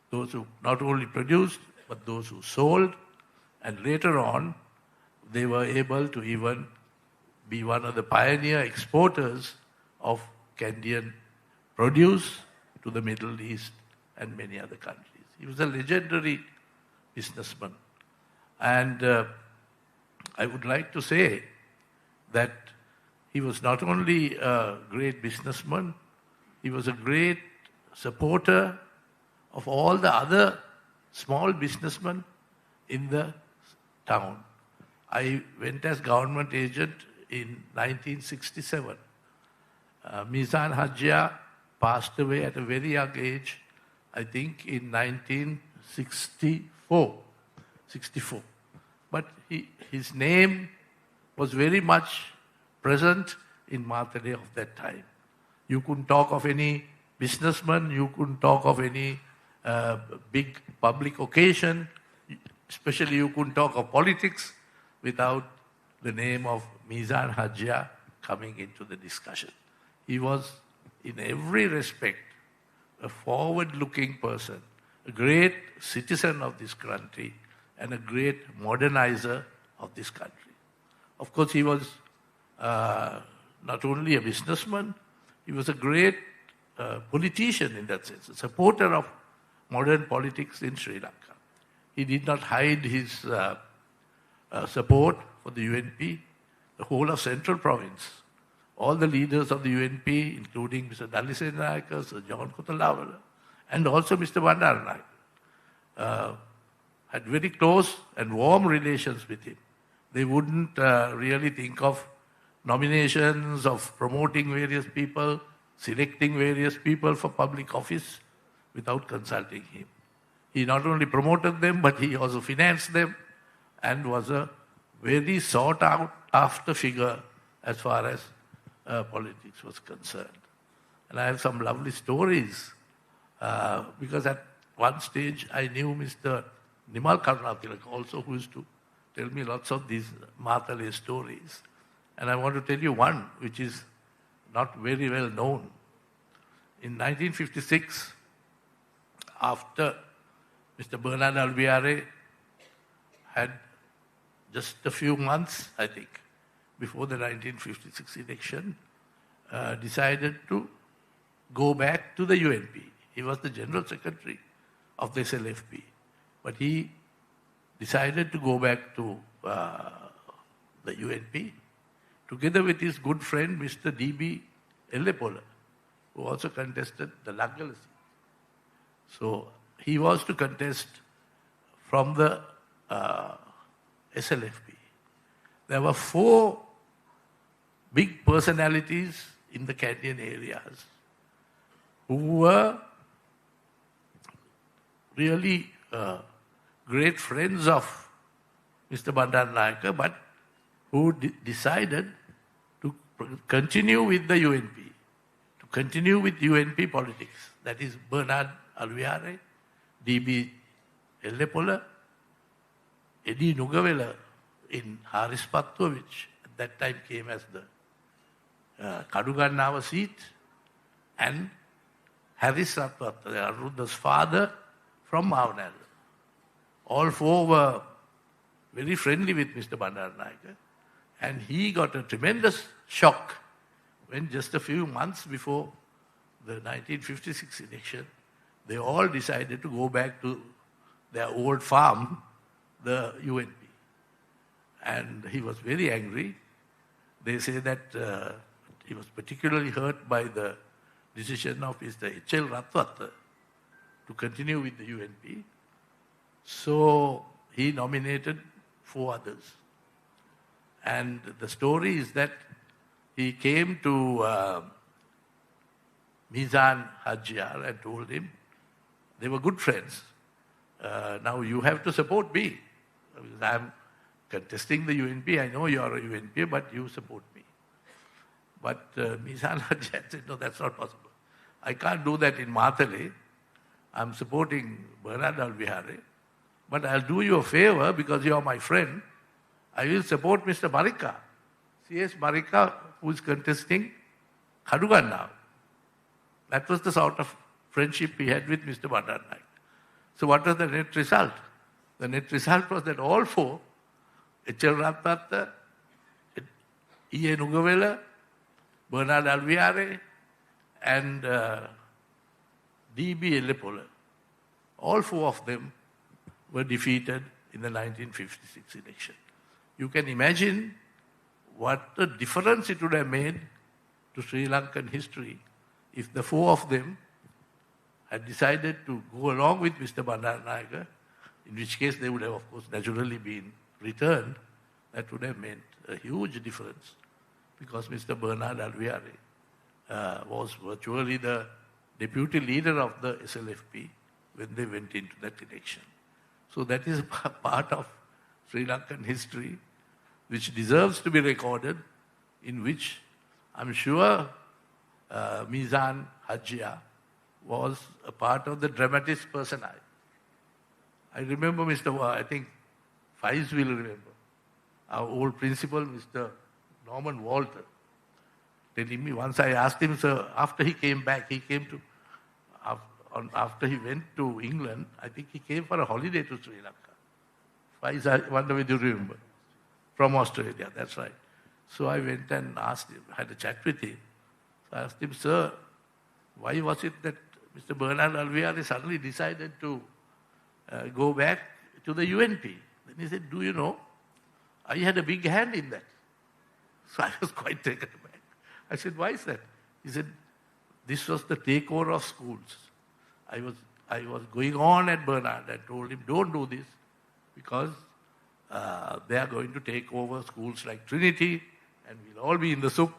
[SPEAKER 4] those who not only produced, but those who sold, and later on, they were able to even be one of the pioneer exporters of Candian produce to the Middle East and many other countries. He was a legendary businessman. And I would like to say that he was not only a great businessman, he was a great supporter of all the other small businessmen in the town. I went as government agent in 1967. Meezan Hajiar passed away at a very young age, I think in 1964. But his name was very much present in Matale of that time. You couldn't talk of any businessman, you couldn't talk of any big public occasion, especially you couldn't talk of politics without the name of Meezan Hajiar coming into the discussion. He was, in every respect, a forward-looking person, a great citizen of this country, and a great modernizer of this country. Of course, he was not only a businessman, he was a great politician in that sense, a supporter of modern politics in Sri Lanka. He did not hide his support for the UNP, the whole of Central Province. All the leaders of the UNP, including Mr. Dalisena Nayaka, Sir John Kotalawala, and also Mr. Bandaranaike, had very close and warm relations with him. They wouldn't really think of nominations, of promoting various people, selecting various people for public office without consulting him. He not only promoted them, but he also financed them and was a very sought out after figure as far as politics was concerned. And I have some lovely stories because at one stage I knew Mr. Nimal Karunatilak also, who used to tell me lots of these Matale stories. And I want to tell you one which is not very well known. In 1956, after Mr. Bernard Alveare had just a few months, I think, before the 1956 election, decided to go back to the UNP. He was the General Secretary of the SLFP. But he decided to go back to the UNP together with his good friend, Mr. D.B. Ellepola, who also contested the Laggala seat. So he was to contest from the SLFP. There were 4 big personalities in the Candian areas who were really great friends of Mr. Bandaranaike, but who decided to continue with the UNP, to continue with UNP politics. That is Bernard Alveare, D.B. Ellepola, Eddie Nugavela in Harispatwa, which at that time came as the Kadugannawa seat, and Harris Ratwatta, Arunda's father from Maunal. All 4 were very friendly with Mr. Bandaranaike, and he got a tremendous shock when just a few months before the 1956 election, they all decided to go back to their old farm, the UNP. And he was very angry. They say that he was particularly hurt by the decision of Mr. H.L. Ratwatta to continue with the UNP. So he nominated 4 others. And the story is that he came to Meezan Hajiar and told him, they were good friends. Now you have to support me. I'm contesting the UNP. I know you are a UNP, but you support me. But Meezan Hajiar said, no, that's not possible. I can't do that in Matale. I'm supporting Bernard Alveare. But I'll do you a favor because you are my friend. I will support Mr. Marika, C.S. Marika, who is contesting Kadugan now. That was the sort of friendship he had with Mr. Bandaranaike. So what was the net result? The net result was that all 4, H.L. Ratwatta, E.A. Nugavela, Bernard Alveare, and D.B. Ellepola, all 4 of them were defeated in the 1956 election. You can imagine what a difference it would have made to Sri Lankan history if the 4 of them had decided to go along with Mr. Bandaranaike, in which case they would have, of course, naturally been returned. That would have meant a huge difference because Mr. Bernard Alveare was virtually the deputy leader of the SLFP when they went into that election. So that is a part of Sri Lankan history which deserves to be recorded, in which I'm sure Meezan Hajiar was a part of the dramatis personae. I remember I think Faiz will remember, our old principal, Mr. Norman Walter, telling me, once I asked him, sir, after he came back, after he went to England, I think he came for a holiday to Sri Lanka. Faiz, I wonder whether you remember. From Australia, that's right. So I went and asked him, had a chat with him. So I asked him, sir, why was it that Mr. Bernard Alveare suddenly decided to go back to the UNP? Then he said, do you know, I had a big hand in that. So I was quite taken aback. I said, why is that? He said, this was the takeover of schools. I was going on at Bernard and told him, don't do this because they are going to take over schools like Trinity and we'll all be in the soup.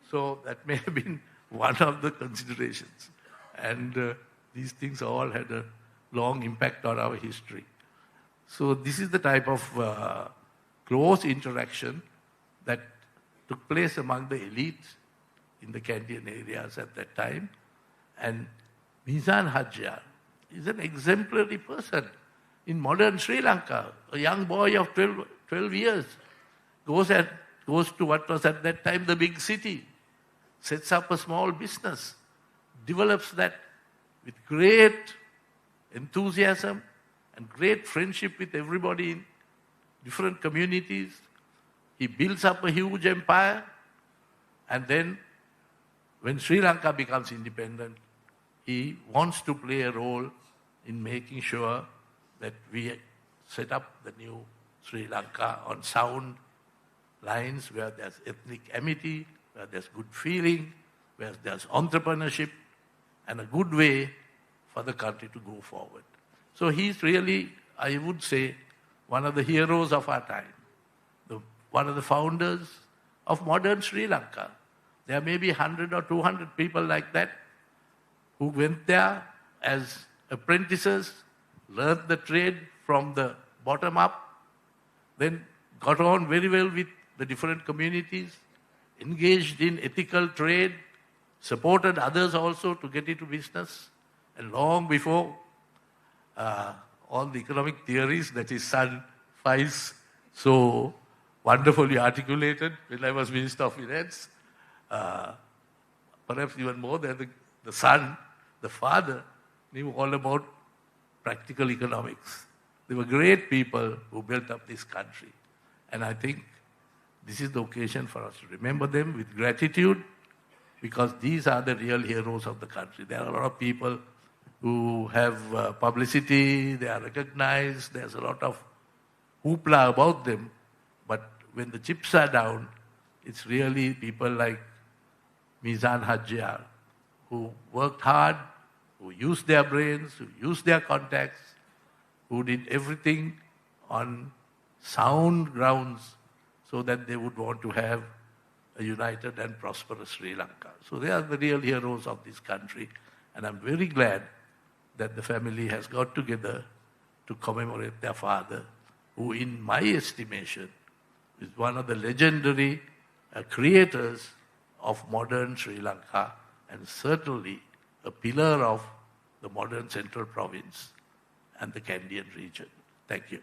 [SPEAKER 4] So that may have been one of the considerations. And these things all had a long impact on our history. So this is the type of close interaction that took place among the elites in the Kandyan areas at that time. And Meezan Hajiar is an exemplary person in modern Sri Lanka. A young boy of 12 years goes to what was at that time the big city, sets up a small business, develops that with great enthusiasm and great friendship with everybody in different communities. He builds up a huge empire, and then when Sri Lanka becomes independent, he wants to play a role in making sure that we set up the new Sri Lanka on sound lines where there's ethnic amity, where there's good feeling, where there's entrepreneurship, and a good way for the country to go forward. So he's really, I would say, one of the heroes of our time, one of the founders of modern Sri Lanka. There may be 100 or 200 people like that who went there as apprentices, learned the trade from the bottom up, then got on very well with the different communities, engaged in ethical trade, supported others also to get into business. And long before all the economic theories that his son finds so wonderfully articulated when I was Minister of Finance, perhaps even more than the son, the father knew all about practical economics. They were great people who built up this country. And I think this is the occasion for us to remember them with gratitude, because these are the real heroes of the country. There are a lot of people who have publicity, they are recognized, there's a lot of hoopla about them, but when the chips are down, it's really people like Meezan Hajiar, who worked hard, who used their brains, who used their contacts, who did everything on sound grounds so that they would want to have a united and prosperous Sri Lanka. So they are the real heroes of this country, and I'm very glad that the family has got together to commemorate their father, who in my estimation is one of the legendary creators of modern Sri Lanka, and certainly a pillar of the modern central province and the Kandyan region. Thank you.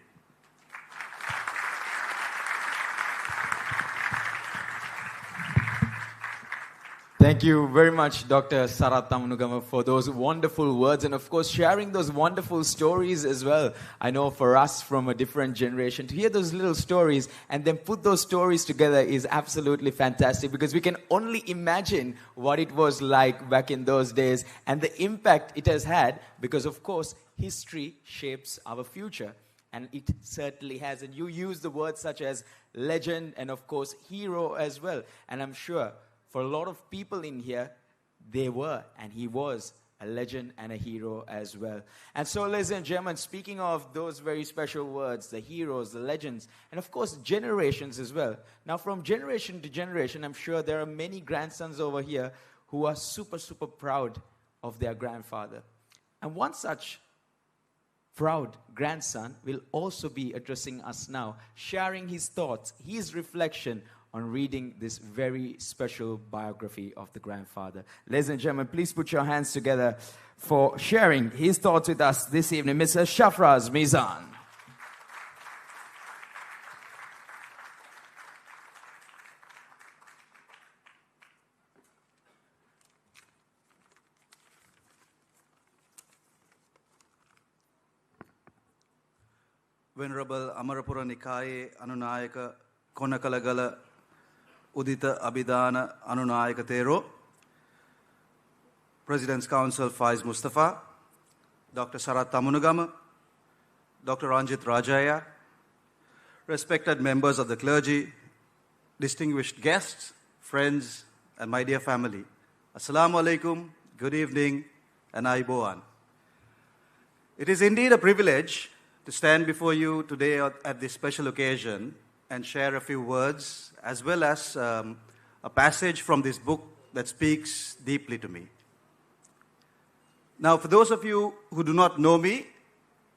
[SPEAKER 1] Thank you very much, Dr. Sarath Tamanugama, for those wonderful words and, of course, sharing those wonderful stories as well. I know for us from a different generation, to hear those little stories and then put those stories together is absolutely fantastic, because we can only imagine what it was like back in those days and the impact it has had, because, of course, history shapes our future. And it certainly has. And you use the words such as legend and, of course, hero as well. And I'm sure for a lot of people in here, they were, and he was, a legend and a hero as well. And so, ladies and gentlemen, speaking of those very special words, the heroes, the legends, and of course, generations as well. Now, from generation to generation, I'm sure there are many grandsons over here who are super, super proud of their grandfather. And one such proud grandson will also be addressing us now, sharing his thoughts, his reflection on reading this very special biography of the grandfather. Ladies and gentlemen, please put your hands together for sharing his thoughts with us this evening, Mr. Shafraz Meezan.
[SPEAKER 5] Venerable Amarapura Nikaye Anunayaka Konakalagala Udita Abhidana Anunayaka Tero, President's Council Faiz Mustafa, Dr. Sarath Tamanugama, Dr. Ranjit Rajaya, respected members of the clergy, distinguished guests, friends, and my dear family. Assalamu alaikum, good evening, and Aiboan. It is indeed a privilege to stand before you today at this special occasion and share a few words, as well as a passage from this book that speaks deeply to me. Now, for those of you who do not know me,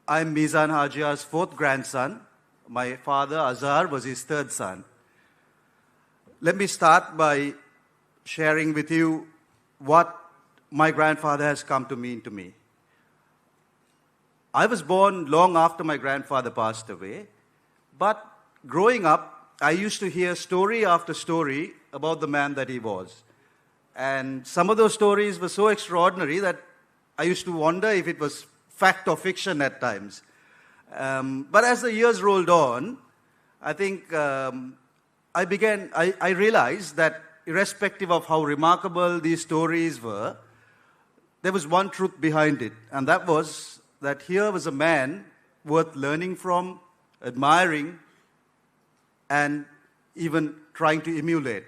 [SPEAKER 5] I'm Meezan Hajiar's fourth grandson. My father, Azhar, was his third son. Let me start by sharing with you what my grandfather has come to mean to me. I was born long after my grandfather passed away, but growing up, I used to hear story after story about the man that he was. And some of those stories were so extraordinary that I used to wonder if it was fact or fiction at times. But as the years rolled on, I think I realized that irrespective of how remarkable these stories were, there was one truth behind it, and that was that here was a man worth learning from, admiring, and even trying to emulate.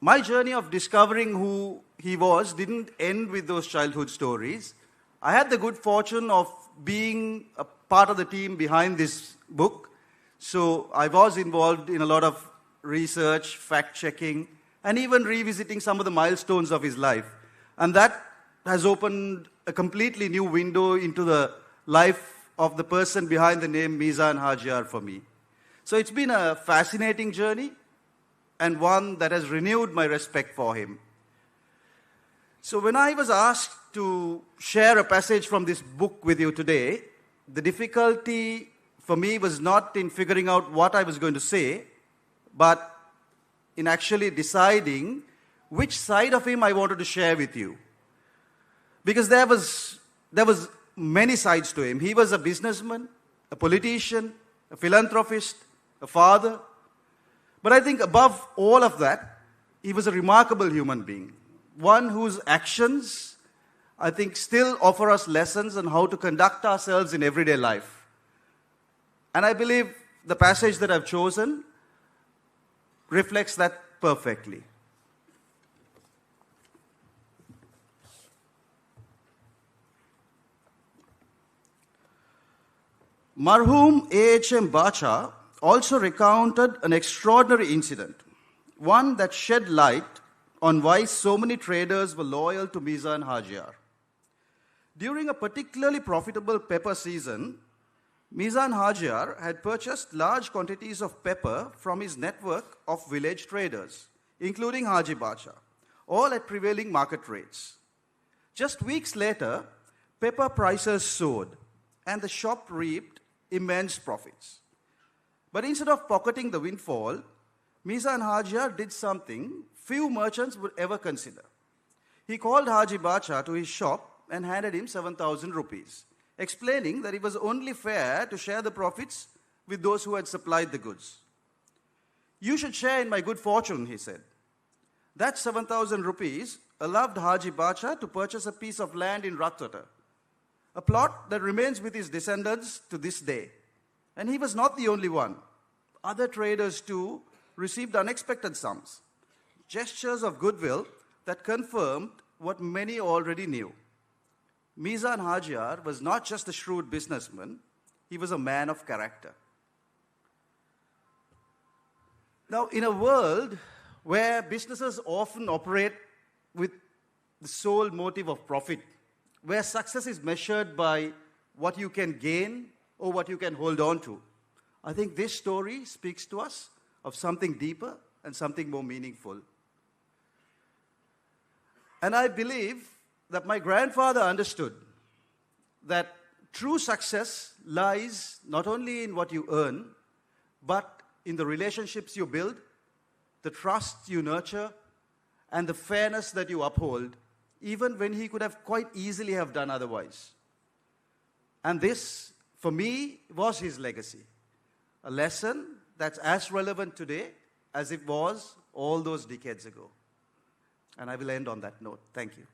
[SPEAKER 5] My journey of discovering who he was didn't end with those childhood stories. I had the good fortune of being a part of the team behind this book, so I was involved in a lot of research, fact-checking, and even revisiting some of the milestones of his life. And that has opened a completely new window into the life of the person behind the name Meezan Hajiar for me. So it's been a fascinating journey and one that has renewed my respect for him. So when I was asked to share a passage from this book with you today, the difficulty for me was not in figuring out what I was going to say, but in actually deciding which side of him I wanted to share with you. Because there was many sides to him. He was a businessman, a politician, a philanthropist, a father. But I think above all of that, he was a remarkable human being. One whose actions, I think, still offer us lessons on how to conduct ourselves in everyday life. And I believe the passage that I've chosen reflects that perfectly. Marhum A.H.M. Bacha also recounted an extraordinary incident, one that shed light on why so many traders were loyal to Meezan Hajiar. During a particularly profitable pepper season, Meezan Hajiar had purchased large quantities of pepper from his network of village traders, including Haji Bacha, all at prevailing market rates. Just weeks later, pepper prices soared, and the shop reaped immense profits. But instead of pocketing the windfall, Meezan Hajiar did something few merchants would ever consider. He called Haji Bacha to his shop and handed him 7,000 rupees, explaining that it was only fair to share the profits with those who had supplied the goods. "You should share in my good fortune," he said. That 7,000 rupees allowed Haji Bacha to purchase a piece of land in Ratwata, a plot that remains with his descendants to this day. And he was not the only one. Other traders too received unexpected sums, gestures of goodwill that confirmed what many already knew. Meezan Hajiar was not just a shrewd businessman, he was a man of character. Now, in a world where businesses often operate with the sole motive of profit, where success is measured by what you can gain or what you can hold on to, I think this story speaks to us of something deeper and something more meaningful. And I believe that my grandfather understood that true success lies not only in what you earn, but in the relationships you build, the trust you nurture, and the fairness that you uphold, even when he could have quite easily have done otherwise. And this, for me, was his legacy. A lesson that's as relevant today as it was all those decades ago. And I will end on that note. Thank you.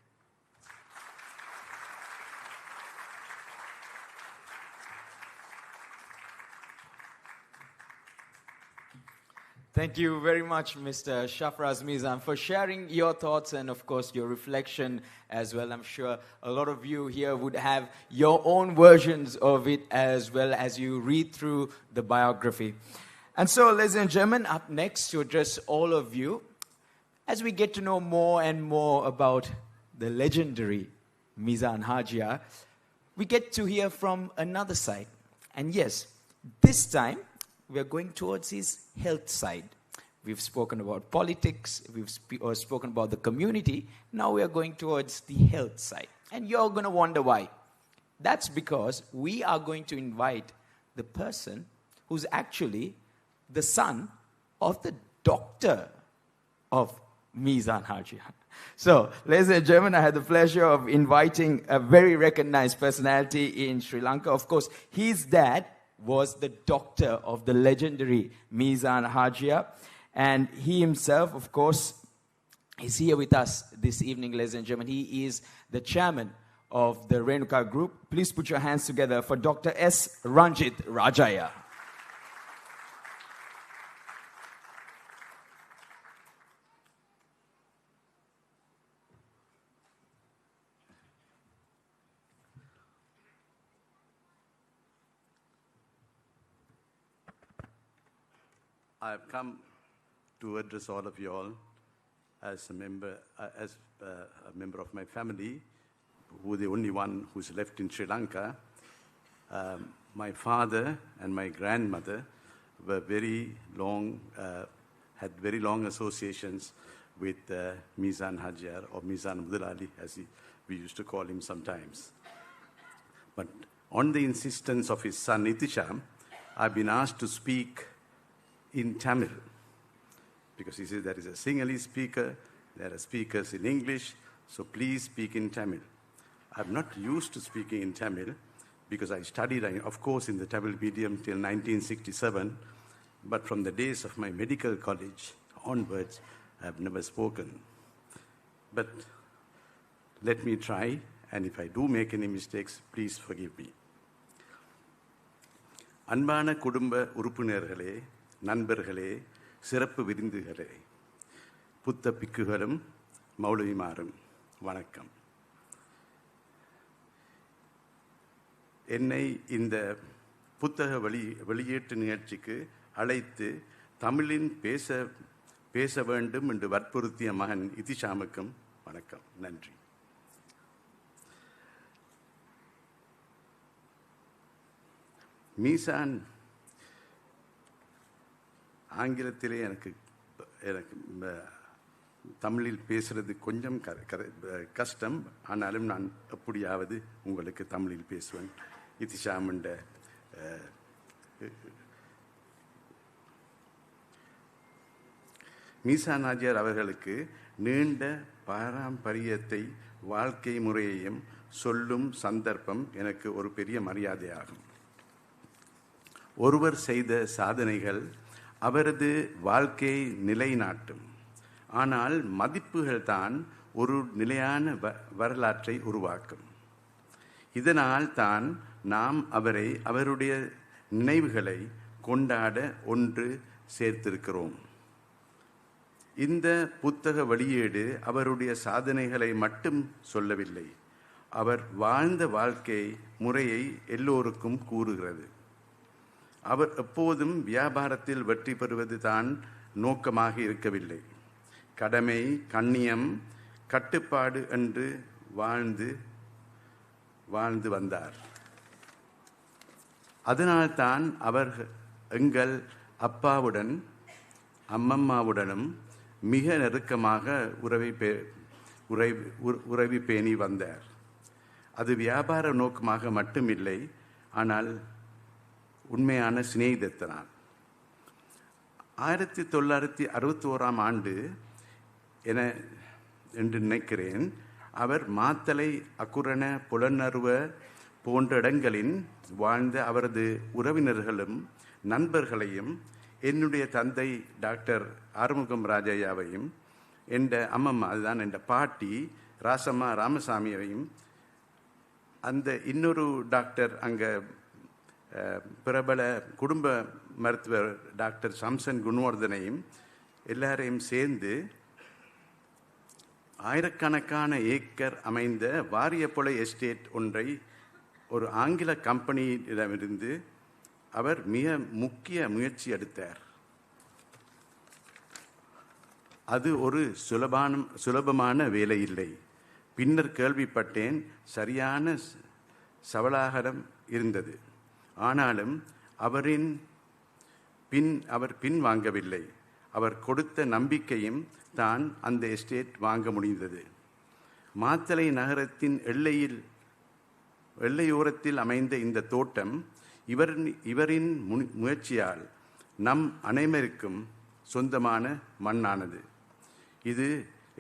[SPEAKER 1] Thank you very much, Mr. Shafraz Meezan, for sharing your thoughts and, of course, your reflection as well. I'm sure a lot of you here would have your own versions of it as well as you read through the biography. And so, ladies and gentlemen, up next to address all of you, as we get to know more and more about the legendary Meezan Hajiar, we get to hear from another side. And yes, this time we are going towards his health side. We've spoken about politics, we've spoken about the community, now we are going towards the health side. And you're going to wonder why. That's because we are going to invite the person who's actually the son of the doctor of Meezan Hajiar. So, ladies and gentlemen, I had the pleasure of inviting a very recognized personality in Sri Lanka. Of course, his dad was the doctor of the legendary Meezan Hajiar. And he himself, of course, is here with us this evening, ladies and gentlemen. He is the chairman of the Renuka Group. Please put your hands together for Dr. S. Ranjit Rajaya.
[SPEAKER 6] I've come to address all of you all as a member of my family, who the only one who's left in Sri Lanka. My father and my grandmother were had very long associations with Meezan Hajiar, or Meezan Mudalali, as we used to call him sometimes. But on the insistence of his son Itisham, I've been asked to speak in Tamil, because he says there is a Sinhalese speaker, there are speakers in English, so please speak in Tamil. I'm not used to speaking in Tamil, because I studied, of course, in the Tamil medium till 1967, but from the days of my medical college onwards, I've never spoken. But let me try, and if I do make any mistakes, please forgive me. அன்பான குடும்ப உறுப்பினர்களே, நண்பர்களே, சிறப்பு விருந்துகளே, புத்த பிக்குகளும் மௌலவிமாரும் வணக்கம். என்னை இந்த புத்தக வெளியீட்டு நிகழ்ச்சிக்கு அழைத்து தமிழின் பேச வேண்டும் என்று வற்புறுத்திய மகன் இதிஷாமுக்கும் வணக்கம், நன்றி. மீசான் ஆங்கிலத்திலே எனக்கு தமிழில் பேசுறது கொஞ்சம் கஷ்டம், ஆனாலும் நான் எப்படியாவது உங்களுக்கு தமிழில் பேசுவேன். இதிஷாமுண்ட மீசான் ஹாஜியார் அவர்களுக்கு நீண்ட பாரம்பரியத்தை, வாழ்க்கை முறையையும் சொல்லும் சந்தர்ப்பம் எனக்கு ஒரு பெரிய மரியாதையாகும். ஒருவர் செய்த சாதனைகள் அவரது வாழ்க்கையை நிலைநாட்டும், ஆனால் மதிப்புகள் தான் ஒரு நிலையான வரலாற்றை உருவாக்கும். இதனால் தான் நாம் அவருடைய நினைவுகளை கொண்டாட ஒன்று சேர்த்திருக்கிறோம். இந்த புத்தக வெளியீடு அவருடைய சாதனைகளை மட்டும் சொல்லவில்லை, அவர் வாழ்ந்த வாழ்க்கை முறையை எல்லோருக்கும் கூறுகிறது. அவர் எப்போதும் வியாபாரத்தில் வெற்றி பெறுவது தான் நோக்கமாக இருக்கவில்லை. கடமை, கண்ணியம், கட்டுப்பாடு என்று வாழ்ந்து வந்தார். அதனால்தான் அவர் எங்கள் அப்பாவுடன் அம்மம்மாவுடனும் மிக நெருக்கமாக உறவி பேணி வந்தார். அது வியாபார நோக்கமாக மட்டுமில்லை, ஆனால் உண்மையான சிநேகிதத்தினால். 1961 ஆண்டு என்று நினைக்கிறேன், அவர் மாத்தலை, அக்குரண, புலனறுவ போன்ற இடங்களில் வாழ்ந்த அவரது உறவினர்களும் நண்பர்களையும், என்னுடைய தந்தை டாக்டர் ஆறுமுகம் ராஜையாவையும், என்ற அம்மம்மா, அதுதான் என்ற பாட்டி ராசம்மா ராமசாமியையும், அந்த இன்னொரு டாக்டர் அங்கே பிரபல குடும்ப மருத்துவர் டாக்டர் சம்சன் குணவர்தனையும் எல்லாரையும் சேர்ந்து ஆயிரக்கணக்கான ஏக்கர் அமைந்த வாரியப்பொலை எஸ்டேட் ஒன்றை ஒரு ஆங்கில கம்பெனியிடமிருந்து அவர் மிக முக்கிய முயற்சி எடுத்தார். அது ஒரு சுலபமான வேலை இல்லை. பின்னர் கேள்விப்பட்டேன், சரியான சவலாகரம் இருந்தது. ஆனாலும் அவர் பின் வாங்கவில்லை. அவர் கொடுத்த நம்பிக்கையும் தான் அந்த எஸ்டேட் வாங்க முடிந்தது. மாத்தளை நகரத்தின் எல்லையோரத்தில் அமைந்த இந்த தோட்டம் இவரின் முயற்சியால் நம் அனைவருக்கும் சொந்தமான மண்ணானது. இது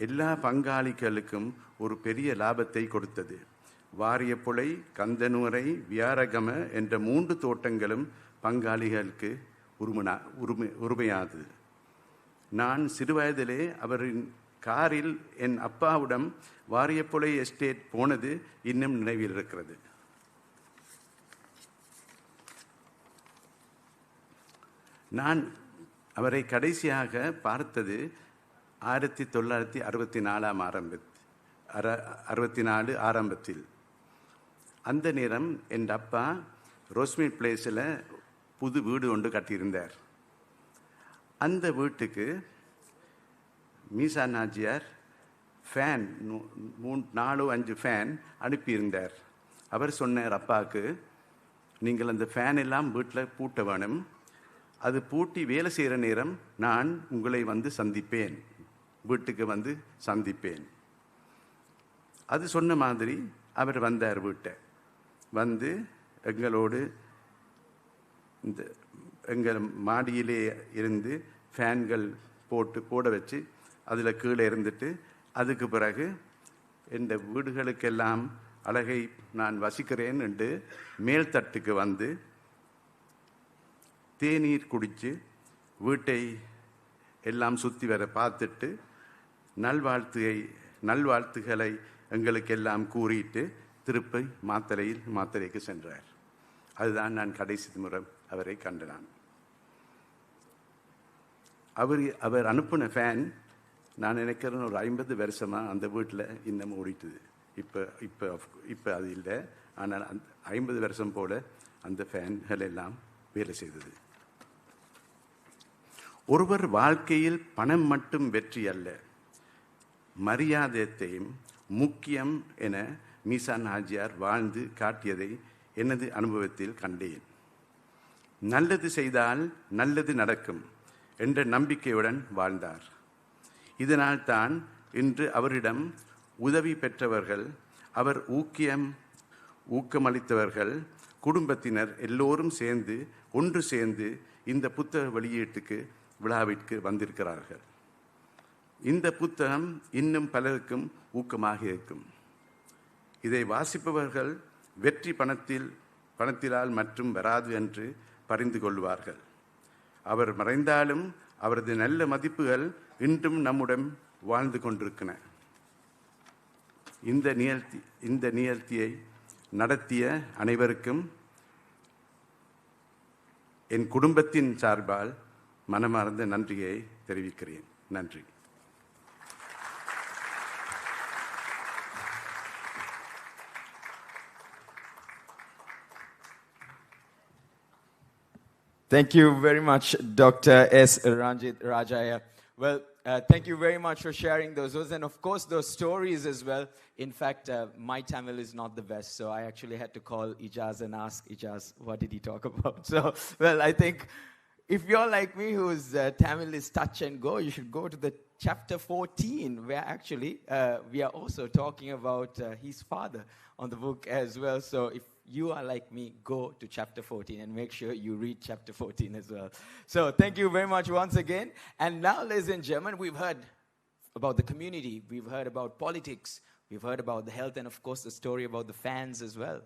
[SPEAKER 6] எல்லா பங்காளிகளுக்கும் ஒரு பெரிய லாபத்தை கொடுத்தது. வாரியப்புழை, கந்தனூரை, வியாரகம என்ற 3 தோட்டங்களும் பங்காளிகளுக்கு உரிமையானது. நான் சிறுவயதிலே அவரின் காரில் என் அப்பாவிடம் வாரியப்புழை எஸ்டேட் போனது இன்னும் நினைவில் இருக்கிறது. நான் அவரை கடைசியாக பார்த்தது 1964 ஆரம்பத்தில். அந்த நேரம் என் அப்பா ரோஸ்மீட் பிளேஸில் புது வீடு ஒன்று கட்டியிருந்தார். அந்த வீட்டுக்கு மீசான் ஹாஜியார் ஃபேன் 4-5 ஃபேன் அனுப்பியிருந்தார். அவர் சொன்னார் அப்பாவுக்கு, நீங்கள் அந்த ஃபேன் எல்லாம் வீட்டில் பூட்ட வேணும். அது பூட்டி வேலை செய்கிற நேரம் நான் உங்களை வந்து சந்திப்பேன், வீட்டுக்கு வந்து சந்திப்பேன். அது சொன்ன மாதிரி அவர் வந்தார். வீட்டை வந்து எங்களோடு எங்கள் மாடியிலே இருந்து ஃபேன்கள் போட வச்சு அதில் கீழே இருந்துட்டு, அதுக்கு பிறகு இந்த வீடுகளுக்கெல்லாம் அழகை நான் வசிக்கிறேன் என்று மேல்தட்டுக்கு வந்து தேநீர் குடித்து வீட்டை எல்லாம் சுற்றி வர பார்த்துட்டு நல்வாழ்த்துகளை எங்களுக்கெல்லாம் கூறிட்டு திருப்பி மாத்தளைக்கு சென்றார். அதுதான் நான் கடைசி முறை அவரை கண்டான். அவர் அனுப்பின ஃபேன் நான் நினைக்கிறேன் ஒரு 50 வருஷமாக அந்த வீட்டில் இன்னும் ஓடிட்டுது. இப்போ அது இல்லை. ஆனால் அந்த 50 வருஷம் போல் அந்த ஃபேன்கள் எல்லாம் வேலை செய்தது. ஒருவர் வாழ்க்கையில் பணம் மட்டும் வெற்றி அல்ல, மரியாதையையும் முக்கியம் என மீசான் ஹாஜியார் வாழ்ந்து காட்டியதை எனது அனுபவத்தில் கண்டேன். நல்லது செய்தால் நல்லது நடக்கும் என்ற நம்பிக்கையுடன் வாழ்ந்தார். இதனால் தான் இன்று அவரிடம் உதவி பெற்றவர்கள், அவர் ஊக்கமளித்தவர்கள், குடும்பத்தினர் எல்லோரும் ஒன்று சேர்ந்து இந்த புத்தக வெளியீட்டுக்கு விழாவிற்கு வந்திருக்கிறார்கள். இந்த புத்தகம் இன்னும் பலருக்கும் ஊக்கமாக இருக்கும். இதை வாசிப்பவர்கள் வெற்றி பணத்திலால் மற்றும் வராது என்று பரிந்து கொள்வார்கள். அவர் மறைந்தாலும் அவரது நல்ல மதிப்புகள் இன்றும் நம்முடன் வாழ்ந்து கொண்டிருக்கின்றன. இந்த நிகழ்ச்சியை நடத்திய அனைவருக்கும் என் குடும்பத்தின் சார்பால் மனமார்ந்த நன்றியை தெரிவிக்கிறேன். நன்றி.
[SPEAKER 1] Thank you very much, Dr. S. Ranjit Rajaya. Well, thank you very much for sharing those and of course those stories as well. In fact, my Tamil is not the best, so I actually had to call Ijaz and ask Ijaz, what did he talk about? So, well, I think if you're like me, whose Tamil is touch and go, you should go to the chapter 14, where actually we are also talking about his father on the book as well. So if you are like me, go to chapter 14 and make sure you read chapter 14 as well. So thank you very much once again. And now, ladies and gentlemen, we've heard about the community, we've heard about politics, we've heard about the health, and of course the story about the fans as well.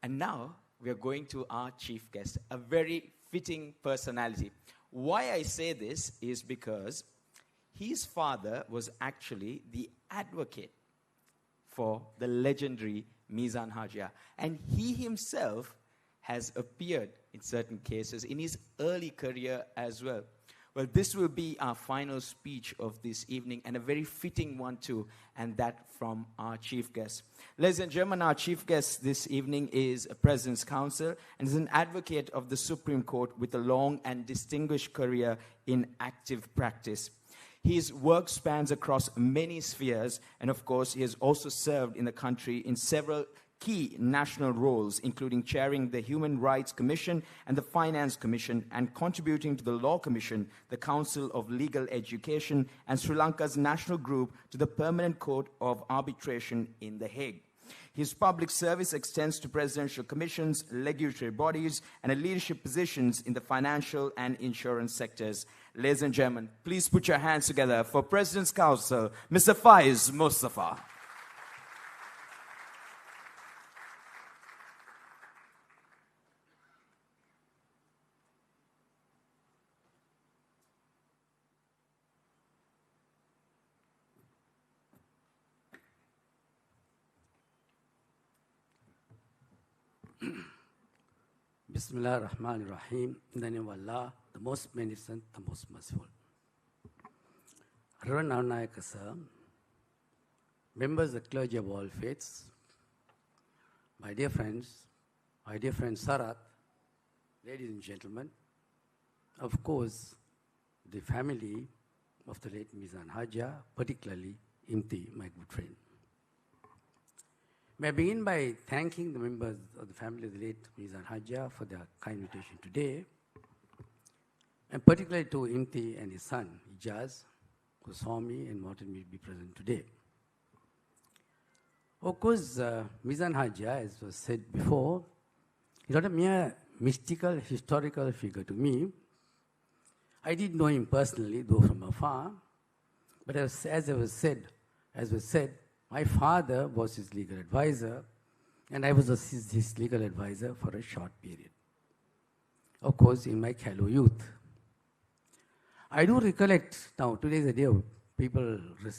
[SPEAKER 1] And now we are going to our chief guest, a very fitting personality. Why I say this is because his father was actually the advocate for the legendary Meezan Hajiar. And he himself has appeared in certain cases in his early career as well. Well, this will be our final speech of this evening, and a very fitting one too, and that from our chief guest. Ladies and gentlemen, our chief guest this evening is a President's Counsel and is an advocate of the Supreme Court with a long and distinguished career in active practice. His work spans across many spheres, and of course, he has also served in the country in several key national roles, including chairing the Human Rights Commission and the Finance Commission, and contributing to the Law Commission, the Council of Legal Education, and Sri Lanka's national group to the Permanent Court of Arbitration in The Hague. His public service extends to presidential commissions, legislative bodies, and leadership positions in the financial and insurance sectors. Ladies and gentlemen, please put your hands together for President's Counsel, Mr. Faiz Mustafa.
[SPEAKER 7] Bismillah ar-Rahman ar-Rahim. In the name of Allah, the most beneficent, the most merciful. Reverend Arunayaka sir, members of the clergy of all faiths, my dear friend Sarat, ladies and gentlemen, of course, the family of the late Meezan Hajiar, particularly Imti, my good friend. May I begin by thanking the members of the family of the late Meezan Hajiar for their kind invitation today, and particularly to Imti and his son, Ijaz, who saw me and wanted me to be present today. Of course, Meezan Hajiar, as was said before, is not a mere mystical, historical figure to me. I did know him personally, though from afar, but as was said, my father was his legal advisor, and I was his legal advisor for a short period. Of course, in my callow youth. I do recollect, now today is a day of people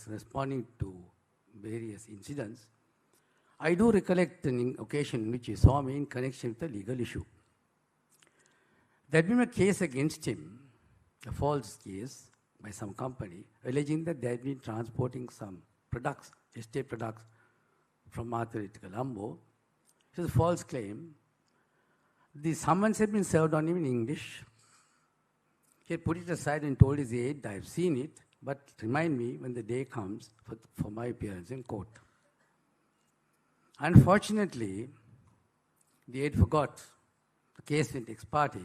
[SPEAKER 7] responding to various incidents. I do recollect an occasion in which he saw me in connection with a legal issue. There had been a case against him, a false case by some company, alleging that they had been transporting some products, estate products, from Mathuri to Colombo. It was a false claim. The summons had been served on him in English. He had put it aside and told his aide, I have seen it, but remind me when the day comes for my appearance in court. Unfortunately, the aide forgot. The case went ex parte.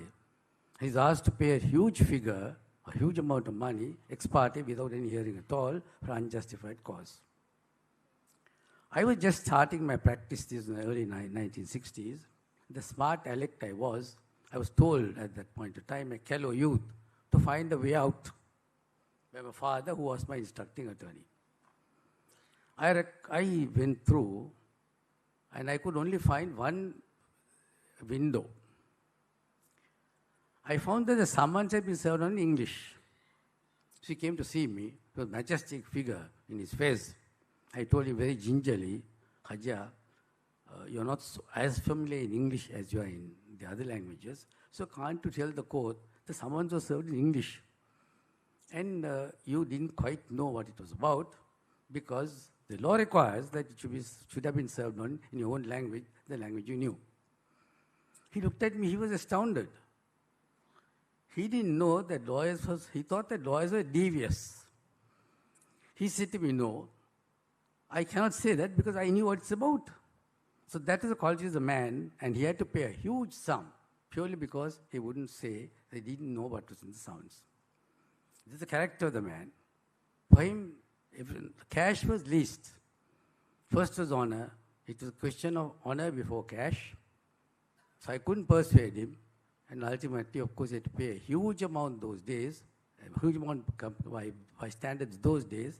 [SPEAKER 7] He's asked to pay a huge figure, a huge amount of money, ex parte, without any hearing at all, for unjustified cause. I was just starting my practice in the early 1960s. The smart elect I was told at that point of time, a callow youth, to find a way out by my father, who was my instructing attorney. I went through, and I could only find one window. I found that the summons had been served on English. She came to see me. It was a majestic figure in his face. I told him very gingerly, Hajiar, you're not as familiar in English as you are in the other languages, so can't you tell the court the summons was served in English? And you didn't quite know what it was about, because the law requires that it should have been served in your own language, the language you knew. He looked at me, he was astounded. He didn't know that he thought that lawyers were devious. He said to me, no, I cannot say that because I knew what it's about. So that is the quality of the man, and he had to pay a huge sum purely because he wouldn't say that he didn't know what was in the sounds. This is the character of the man. For him, if cash was least, first was honor. It was a question of honor before cash. So I couldn't persuade him, and ultimately, of course, he had to pay a huge amount those days, a huge amount by standards those days,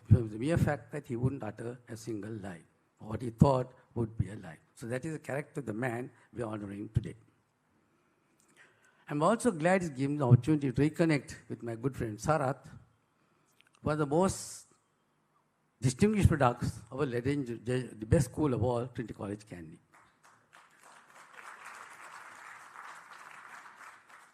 [SPEAKER 7] the mere fact that he wouldn't utter a single lie. What he thought would be a lie. So that is the character of the man we are honoring today. I'm also glad he's given the opportunity to reconnect with my good friend Sarat, one of the most distinguished products of the best school of all, Trinity College, Kandy.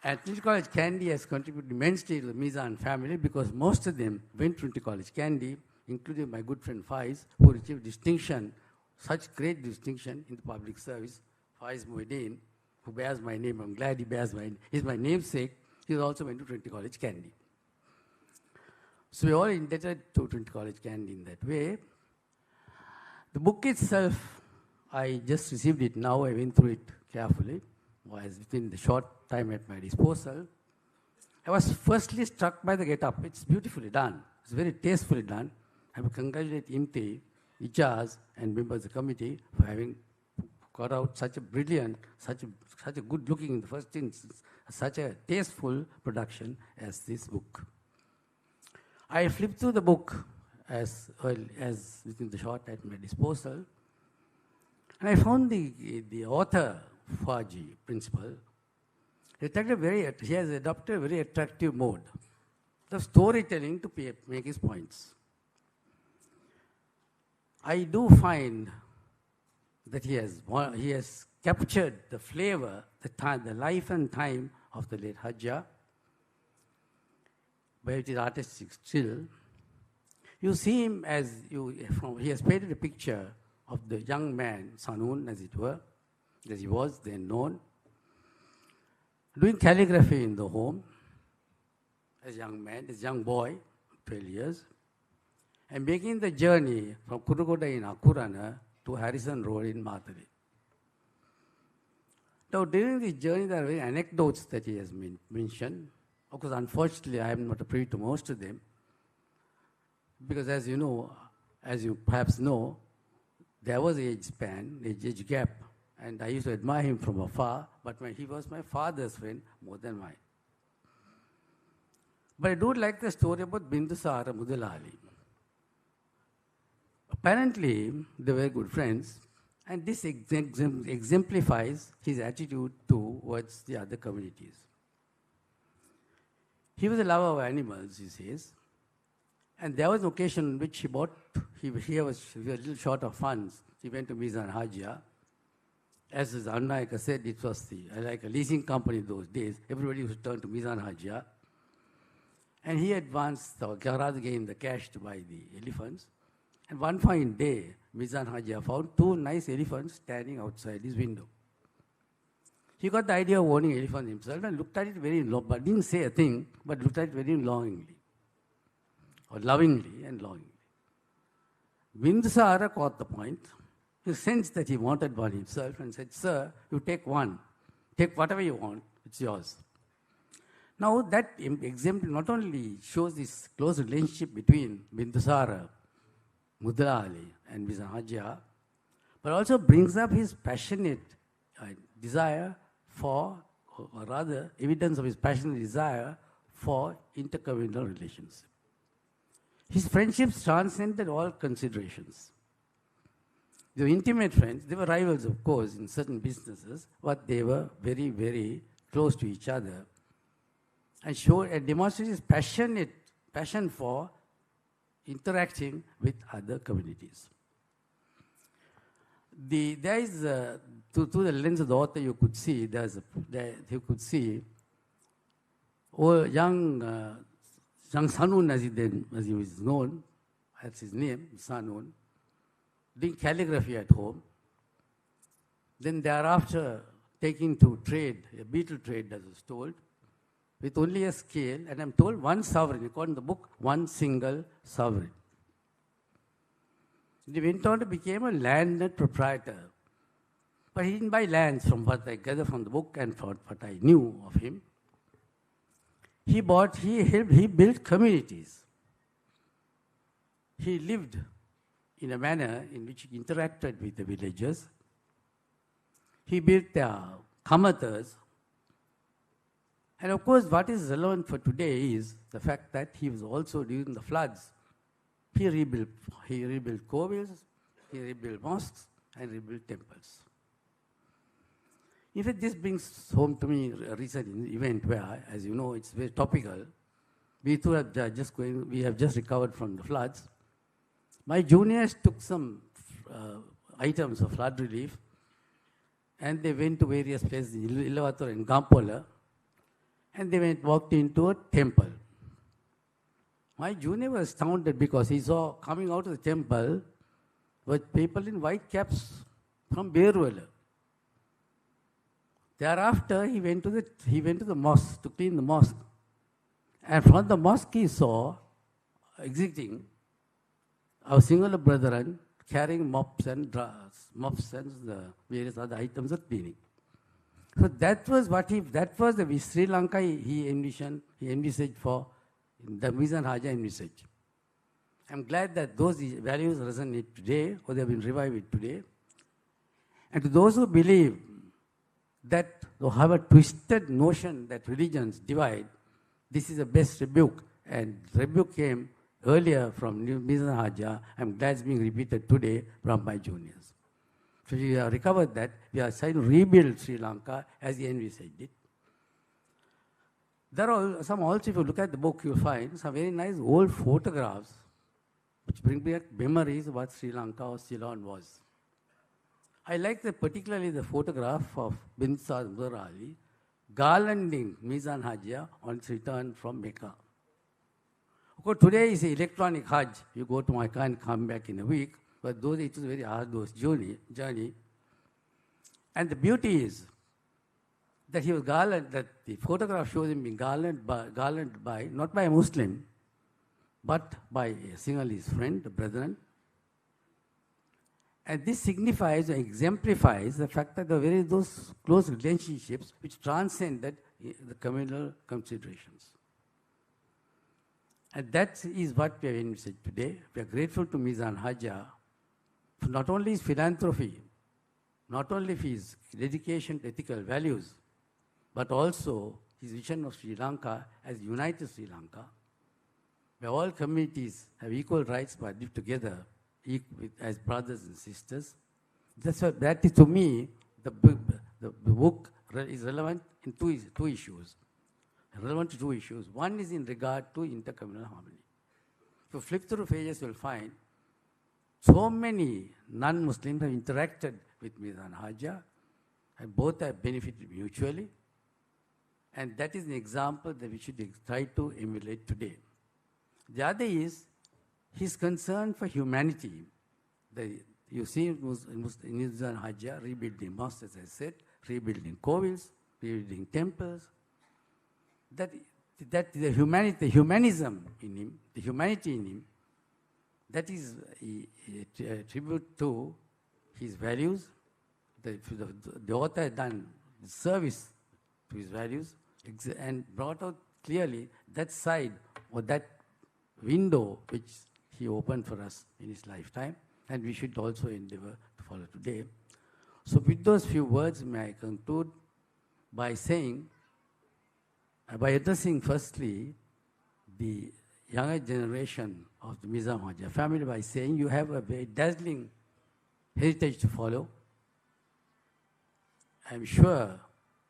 [SPEAKER 7] And Trinity College, Kandy has contributed immensely to the Meezan family because most of them went to Trinity College, Kandy, including my good friend Faiz, who received distinction, such great distinction in the public service. Faiz Muhyiddin, who bears my name, I'm glad he bears my name. He's my namesake. He also went to Trinity College, Kandy. So we're all indebted to Trinity College Candy in that way. The book itself, I just received it now. I went through it carefully, was within the short time at my disposal. I was firstly struck by the get-up. It's beautifully done. It's very tastefully done. I would congratulate Imti, Ijaz, and members of the committee for having got out such a brilliant, such a good-looking, in the first instance, such a tasteful production as this book. I flipped through the book as within the short at my disposal, and I found the author, Faji, principal, he has adopted a very attractive mode of storytelling to make his points. I do find that he has captured the flavor, the life and time of the late Hajiar, but it is artistic still. You see him he has painted a picture of the young man, Sanoon, as it were, as he was then known, doing calligraphy in the home as a young man, as a young boy, 12 years, and making the journey from Kurugoda in Akurana to Harrison Road in Matale. Now, during this journey, there are very anecdotes that he has mentioned. Of course, unfortunately, I am not privy to most of them, because as you perhaps know, there was age gap, and I used to admire him from afar, but he was my father's friend more than mine. But I do like the story about Bindusara Mudalali. Apparently, they were good friends, and this exemplifies his attitude towards the other communities. He was a lover of animals, he says, and there was an occasion in which he was a little short of funds. He went to Meezan Hajiar. As his Annayaka said, it was like a leasing company those days. Everybody used to turn to Meezan Hajiar. And he advanced, or rather gave him the cash to buy the elephants. And one fine day, Meezan Hajiar found two nice elephants standing outside his window. He got the idea of owning elephants himself and looked at it very long, but didn't say a thing, but looked at it very longingly, or lovingly and longingly. Bindusara caught the point. He sensed that he wanted one himself and said, "Sir, you take one. Take whatever you want, it's yours." Now that example not only shows this close relationship between Bindusara, Mudalali and Meezan Hajiar, but also brings up his passionate desire for, or rather evidence of his passionate desire for intercommunal relations. His friendships transcended all considerations. They were intimate friends. They were rivals, of course, in certain businesses, but they were very, very close to each other, and showed and demonstrated his passion for interacting with other communities. There is, through the lens of the author, you could see, young Sanoon, as he was known, that's his name, Sanoon, doing calligraphy at home. Then thereafter taking to trade, a beetle trade, as was told, with only a scale, and I'm told 1 sovereign, according to the book, 1 single sovereign. He went on to become a landed proprietor. But he didn't buy lands, from what I gather from the book and from what I knew of him. He built communities. He lived in a manner in which he interacted with the villagers. He built their kamatas. And of course, what is relevant for today is the fact that he was also, during the floods, he rebuilt kovils, he rebuilt mosques, and rebuilt temples. In fact, this brings home to me a recent event where, as you know, it's very topical. We have just recovered from the floods. My juniors took some items of flood relief, and they went to various places in Ilavathur and Gampola, and they walked into a temple. My junior was astounded because he saw coming out of the temple were people in white caps from Berwala. Thereafter, he went to the mosque to clean the mosque. And from the mosque, he saw exiting, our singular brethren carrying mops and the various other items of cleaning. So that was the Sri Lanka he envisaged for the Meezan Hajiar envisaged. I'm glad that those values resonate today, or they have been revived today. And to those who believe that, who have a twisted notion that religions divide, this is the best rebuke. And rebuke came earlier from Meezan Hajiar. I'm glad it's being repeated today from my juniors. So we have recovered that. We are trying to rebuild Sri Lanka as the envisaged it. There are some also, if you look at the book, you'll find some very nice old photographs which bring back memories of what Sri Lanka or Ceylon was. I like particularly the photograph of bin Saad Ali garlanding Meezan Hajiar on its return from Mecca. Of course, today is the electronic Hajj. You go to Mecca and come back in a week. But those, it was a very arduous journey. And the beauty is that he was that the photograph shows him being garlanded by, not by a Muslim, but by a Sinhalese friend, a brethren. And this signifies or exemplifies the fact that there are those close relationships which transcended the communal considerations. And that is what we have envisaged today. We are grateful to Meezan Hajiar for not only his philanthropy, not only for his dedication to ethical values, but also his vision of Sri Lanka as united Sri Lanka, where all communities have equal rights but live together as brothers and sisters. That is, to me, the book is relevant in two issues. Relevant to two issues. One is in regard to intercommunal harmony. If you flip through pages, you'll find so many non-Muslims have interacted with Meezan Hajiar, and both have benefited mutually. And that is an example that we should try to emulate today. The other is his concern for humanity. You see in Meezan Hajiar rebuilding mosques, as I said, rebuilding kovils, rebuilding temples. That the humanism in him, the humanity in him, that is a tribute to his values. The author has done service to his values and brought out clearly that side or that window which he opened for us in his lifetime, and we should also endeavor to follow today. So with those few words, may I conclude by saying, by addressing firstly the younger generation of the Meezan Hajiar family by saying you have a very dazzling heritage to follow. I'm sure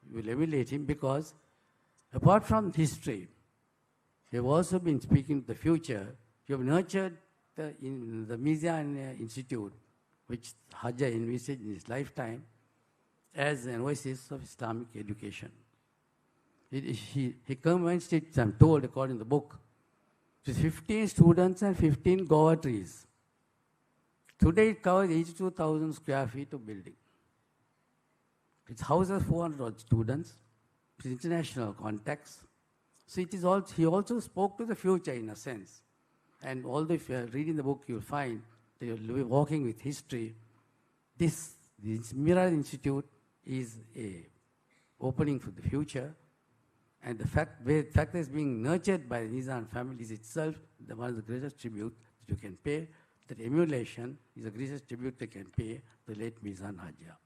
[SPEAKER 7] you will emulate him because apart from history, you have also been speaking to the future. You have nurtured in the Meezan Institute, which Hajiar envisaged in his lifetime as an oasis of Islamic education. He commenced it, I'm told, according to the book, with 15 students and 15 guava trees. Today it covers 82,000 square feet of building. It houses 400 students, with international contacts. So it is also, he also spoke to the future in a sense. And although if you are reading the book, you'll find that you're walking with history. This Meezan Institute is a opening for the future. And the fact that it's being nurtured by the Meezan family is itself one of the greatest tribute that you can pay. That emulation is the greatest tribute they can pay to the late Meezan Hajiar.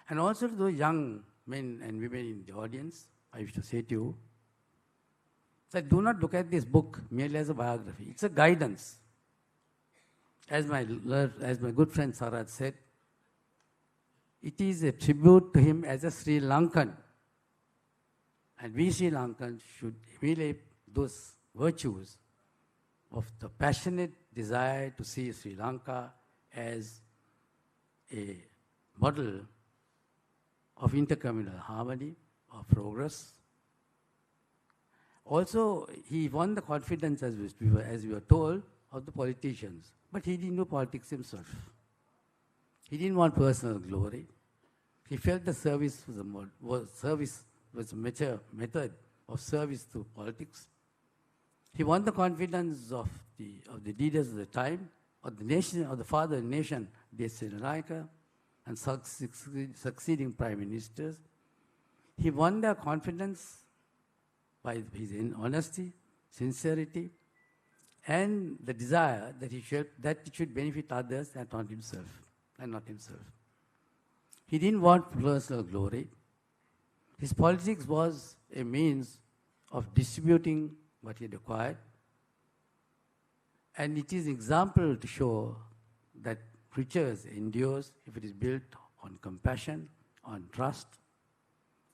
[SPEAKER 7] And also to those young men and women in the audience, I wish to say to you, that do not look at this book merely as a biography. It's a guidance. As my good friend Sarat said, it is a tribute to him as a Sri Lankan. And we Sri Lankans should emulate those virtues of the passionate desire to see Sri Lanka as a model of intercommunal harmony, of progress. Also, he won the confidence, as we were told, of the politicians. But he didn't do politics himself. He didn't want personal glory. He felt the service was a mature method of service to politics. He won the confidence of the leaders of the time, of the nation, of the father of the nation, D.S. Naika, and succeeding prime ministers. He won their confidence by his honesty, sincerity, and the desire that he should benefit others and not himself. He didn't want personal glory. His politics was a means of distributing what he had acquired, and it is an example to show that riches endures if it is built on compassion, on trust,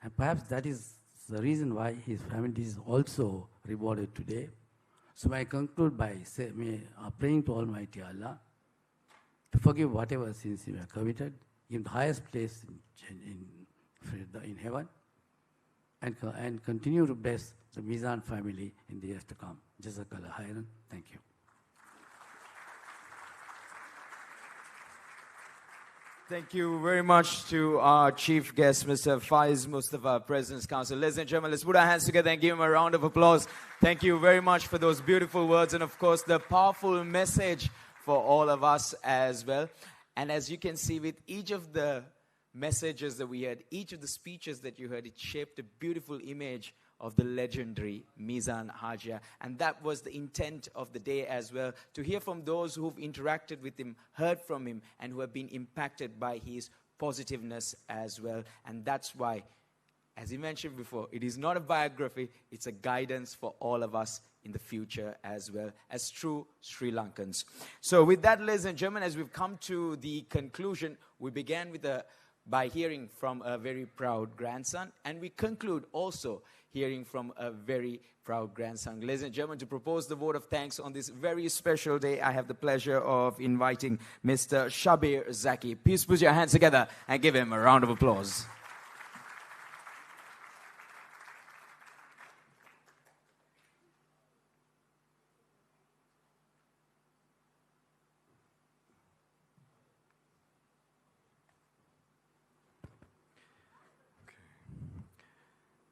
[SPEAKER 7] and perhaps that is the reason why his family is also rewarded today. So I conclude by praying to Almighty Allah to forgive whatever sins he have committed, give him the highest place in heaven, and continue to bless the Meezan family in the years to come. Jazakallah khairan. Thank you.
[SPEAKER 1] Thank you very much to our chief guest, Mr. Faiz Mustafa, President's Council. Ladies and gentlemen, let's put our hands together and give him a round of applause. Thank you very much for those beautiful words and, of course, the powerful message for all of us as well. And as you can see, with each of the messages that we heard, each of the speeches that you heard, it shaped a beautiful image of the legendary Meezan Hajiar. And that was the intent of the day as well, to hear from those who've interacted with him, heard from him, and who have been impacted by his positiveness as well. And that's why, as he mentioned before, it is not a biography, it's a guidance for all of us in the future as well, as true Sri Lankans. So with that, ladies and gentlemen, as we've come to the conclusion, we began with by hearing from a very proud grandson, and we conclude also hearing from a very proud grandson. Ladies and gentlemen, to propose the vote of thanks on this very special day, I have the pleasure of inviting Mr. Shabir Zaki. Please put your hands together and give him a round of applause.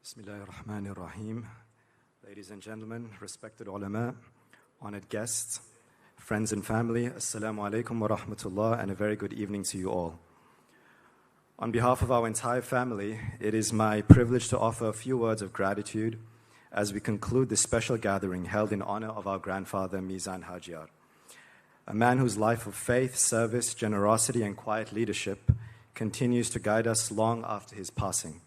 [SPEAKER 8] Bismillahirrahmanirrahim. Ladies and gentlemen, respected ulama, honored guests, friends and family, assalamu alaikum wa rahmatullah, and a very good evening to you all. On behalf of our entire family, it is my privilege to offer a few words of gratitude as we conclude this special gathering held in honor of our grandfather Meezan Hajiar, a man whose life of faith, service, generosity, and quiet leadership continues to guide us long after his passing.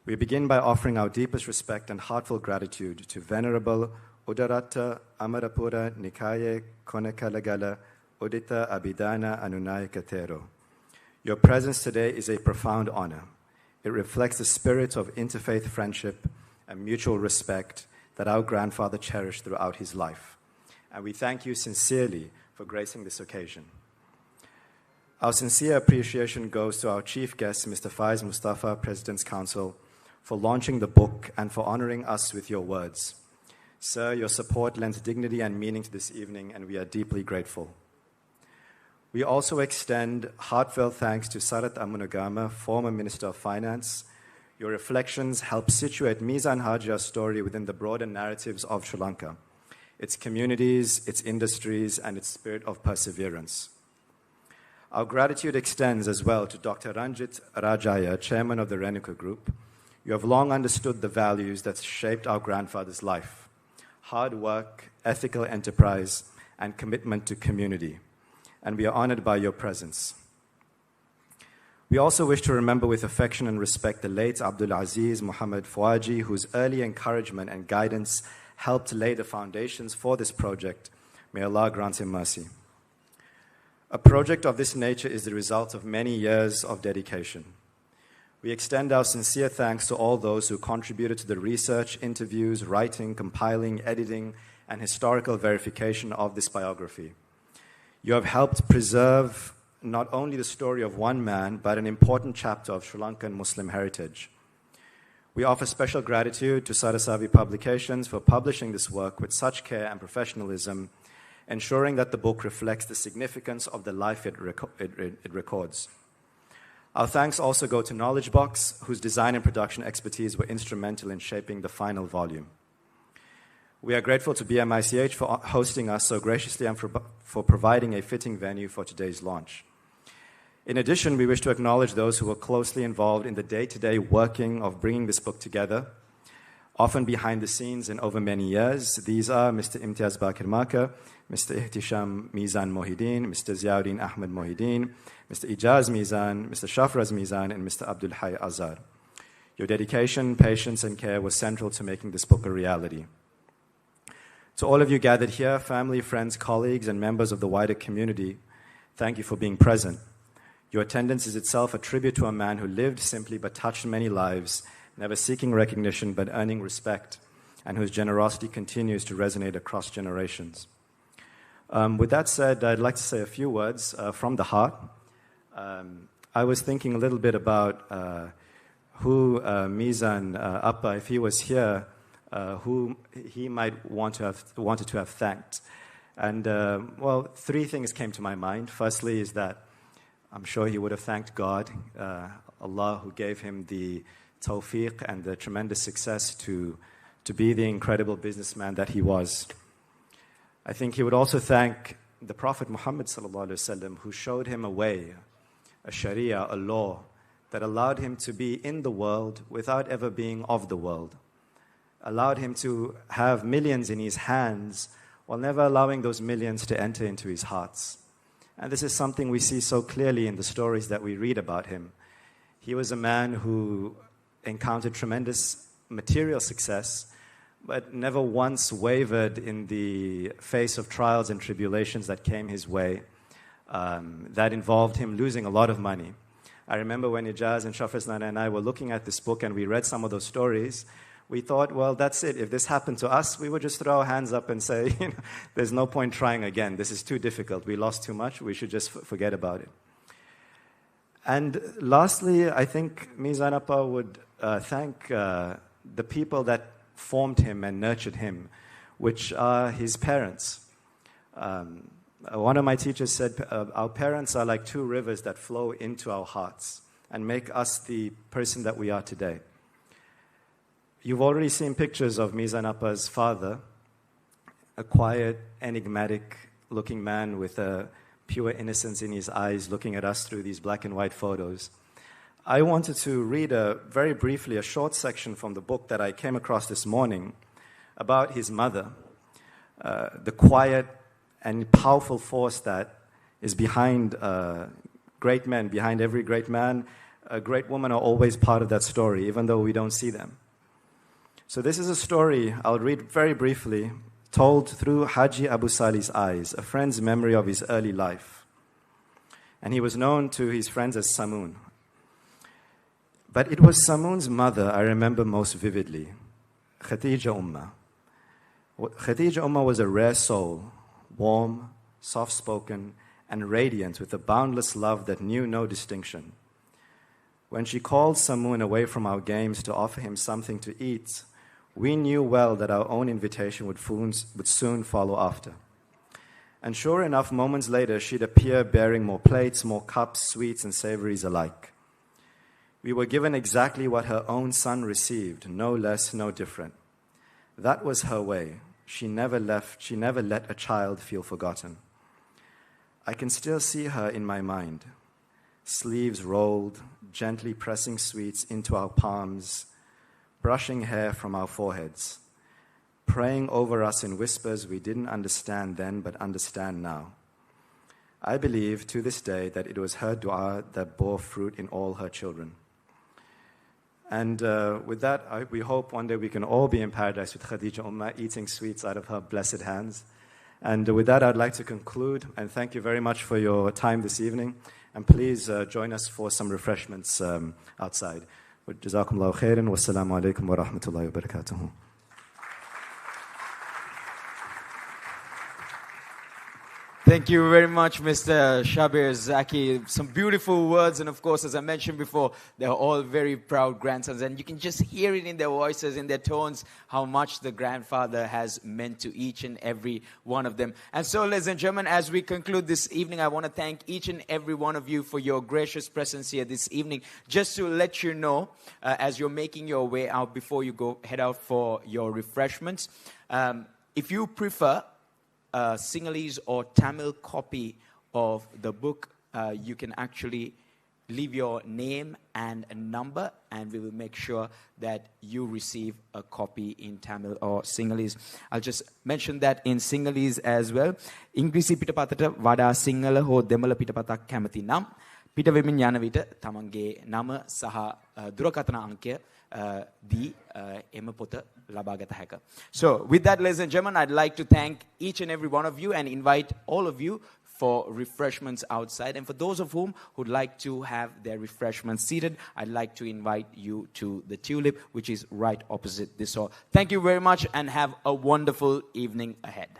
[SPEAKER 8] We begin by offering our deepest respect and heartfelt gratitude to Venerable Udarata Amarapura Nikaye Konekalagala Udita Abhidhana Anunayaka Thero. Your presence today is a profound honor. It reflects the spirit of interfaith friendship and mutual respect that our grandfather cherished throughout his life. And we thank you sincerely for gracing this occasion. Our sincere appreciation goes to our chief guest, Mr. Faiz Mustafa, President's Council, for launching the book and for honoring us with your words. Sir, your support lends dignity and meaning to this evening, and we are deeply grateful. We also extend heartfelt thanks to Sarat Amunagama, former Minister of Finance. Your reflections help situate Meezan Hajiar's story within the broader narratives of Sri Lanka, its communities, its industries, and its spirit of perseverance. Our gratitude extends as well to Dr. Ranjit Rajaya, Chairman of the Renuka Group. You have long understood the values that shaped our grandfather's life: hard work, ethical enterprise, and commitment to community. And we are honored by your presence. We also wish to remember with affection and respect the late Abdul Aziz Muhammad Fouaji, whose early encouragement and guidance helped lay the foundations for this project. May Allah grant him mercy. A project of this nature is the result of many years of dedication. We extend our sincere thanks to all those who contributed to the research, interviews, writing, compiling, editing, and historical verification of this biography. You have helped preserve not only the story of one man, but an important chapter of Sri Lankan Muslim heritage. We offer special gratitude to Sarasavi Publications for publishing this work with such care and professionalism, ensuring that the book reflects the significance of the life it records. Our thanks also go to Knowledge Box, whose design and production expertise were instrumental in shaping the final volume. We are grateful to BMICH for hosting us so graciously and for providing a fitting venue for today's launch. In addition, we wish to acknowledge those who were closely involved in the day-to-day working of bringing this book together, often behind the scenes and over many years. These are Mr. Imtiaz Bakir Maka, Mr. Ihtisham Meezan Mohideen, Mr. Ziauddin Ahmed Mohideen, Mr. Ijaz Meezan, Mr. Shafraz Meezan, and Mr. Abdul Hay Azhar. Your dedication, patience, and care was central to making this book a reality. To all of you gathered here, family, friends, colleagues, and members of the wider community, thank you for being present. Your attendance is itself a tribute to a man who lived simply but touched many lives, never seeking recognition but earning respect, and whose generosity continues to resonate across generations. With that said, I'd like to say a few words from the heart. I was thinking a little bit about who Meezan Appa, if he was here, who he might wanted to have thanked. And, well, three things came to my mind. Firstly is that I'm sure he would have thanked God, Allah, who gave him the tawfiq and the tremendous success to be the incredible businessman that he was. I think he would also thank the Prophet Muhammad sallallahu alaihi wasallam, who showed him a way, a sharia, a law that allowed him to be in the world without ever being of the world, allowed him to have millions in his hands while never allowing those millions to enter into his hearts. And this is something we see so clearly in the stories that we read about him. He was a man who encountered tremendous material success, but never once wavered in the face of trials and tribulations that came his way that involved him losing a lot of money. I remember when Ijaz and Shafraz Nana and I were looking at this book and we read some of those stories, we thought, well, that's it. If this happened to us, we would just throw our hands up and say, there's no point trying again. This is too difficult. We lost too much. We should just forget about it. And lastly, I think Meezan Appa would thank the people that formed him and nurtured him, which are his parents. One of my teachers said, our parents are like two rivers that flow into our hearts and make us the person that we are today. You've already seen pictures of Meezan Appa's father, a quiet, enigmatic-looking man with a pure innocence in his eyes looking at us through these black and white photos. I wanted to read very briefly a short section from the book that I came across this morning about his mother, the quiet and powerful force that is behind great men, behind every great man. A great woman are always part of that story, even though we don't see them. So this is a story, I'll read very briefly, told through Haji Abu Salih's eyes, a friend's memory of his early life. And he was known to his friends as Samoon. But it was Samoon's mother I remember most vividly, Khadija Ummah. Khadija Ummah was a rare soul, warm, soft-spoken, and radiant with a boundless love that knew no distinction. When she called Samoon away from our games to offer him something to eat, we knew well that our own invitation would soon follow after. And sure enough, moments later, she'd appear bearing more plates, more cups, sweets, and savories alike. We were given exactly what her own son received, no less, no different. That was her way. She never let a child feel forgotten. I can still see her in my mind, sleeves rolled, gently pressing sweets into our palms, brushing hair from our foreheads, praying over us in whispers we didn't understand then but understand now. I believe to this day that it was her dua that bore fruit in all her children. And with that, we hope one day we can all be in paradise with Khadija Ummah, eating sweets out of her blessed hands. And with that, I'd like to conclude and thank you very much for your time this evening. And please join us for some refreshments outside. Jazakumullahu khairan. Wassalamu alaikum wa rahmatullahi wa barakatuhu.
[SPEAKER 1] Thank you very much, Mr. Shabir Zaki. Some beautiful words, and of course, as I mentioned before, they're all very proud grandsons, and you can just hear it in their voices, in their tones, how much the grandfather has meant to each and every one of them. And so, ladies and gentlemen, as we conclude this evening, I want to thank each and every one of you for your gracious presence here this evening. Just to let you know, as you're making your way out before you head out for your refreshments, if you prefer a Sinhalese or Tamil copy of the book, you can actually leave your name and a number, and we will make sure that you receive a copy in Tamil or Sinhalese. I'll just mention that in Sinhalese as well. ඉංග්‍රීසි පිටපතට වඩා සිංහල හෝ දෙමළ පිටපතක් කැමති නම් පිටවෙමින් යන විට තමන්ගේ නම සහ දුරකථන අංකය දී එම පොත ලබාගත හැක. So with that, ladies and gentlemen, I'd like to thank each and every one of you and invite all of you for refreshments outside. And for those of whom who'd like to have their refreshments seated, I'd like to invite you to the Tulip, which is right opposite this hall. Thank you very much and have a wonderful evening ahead.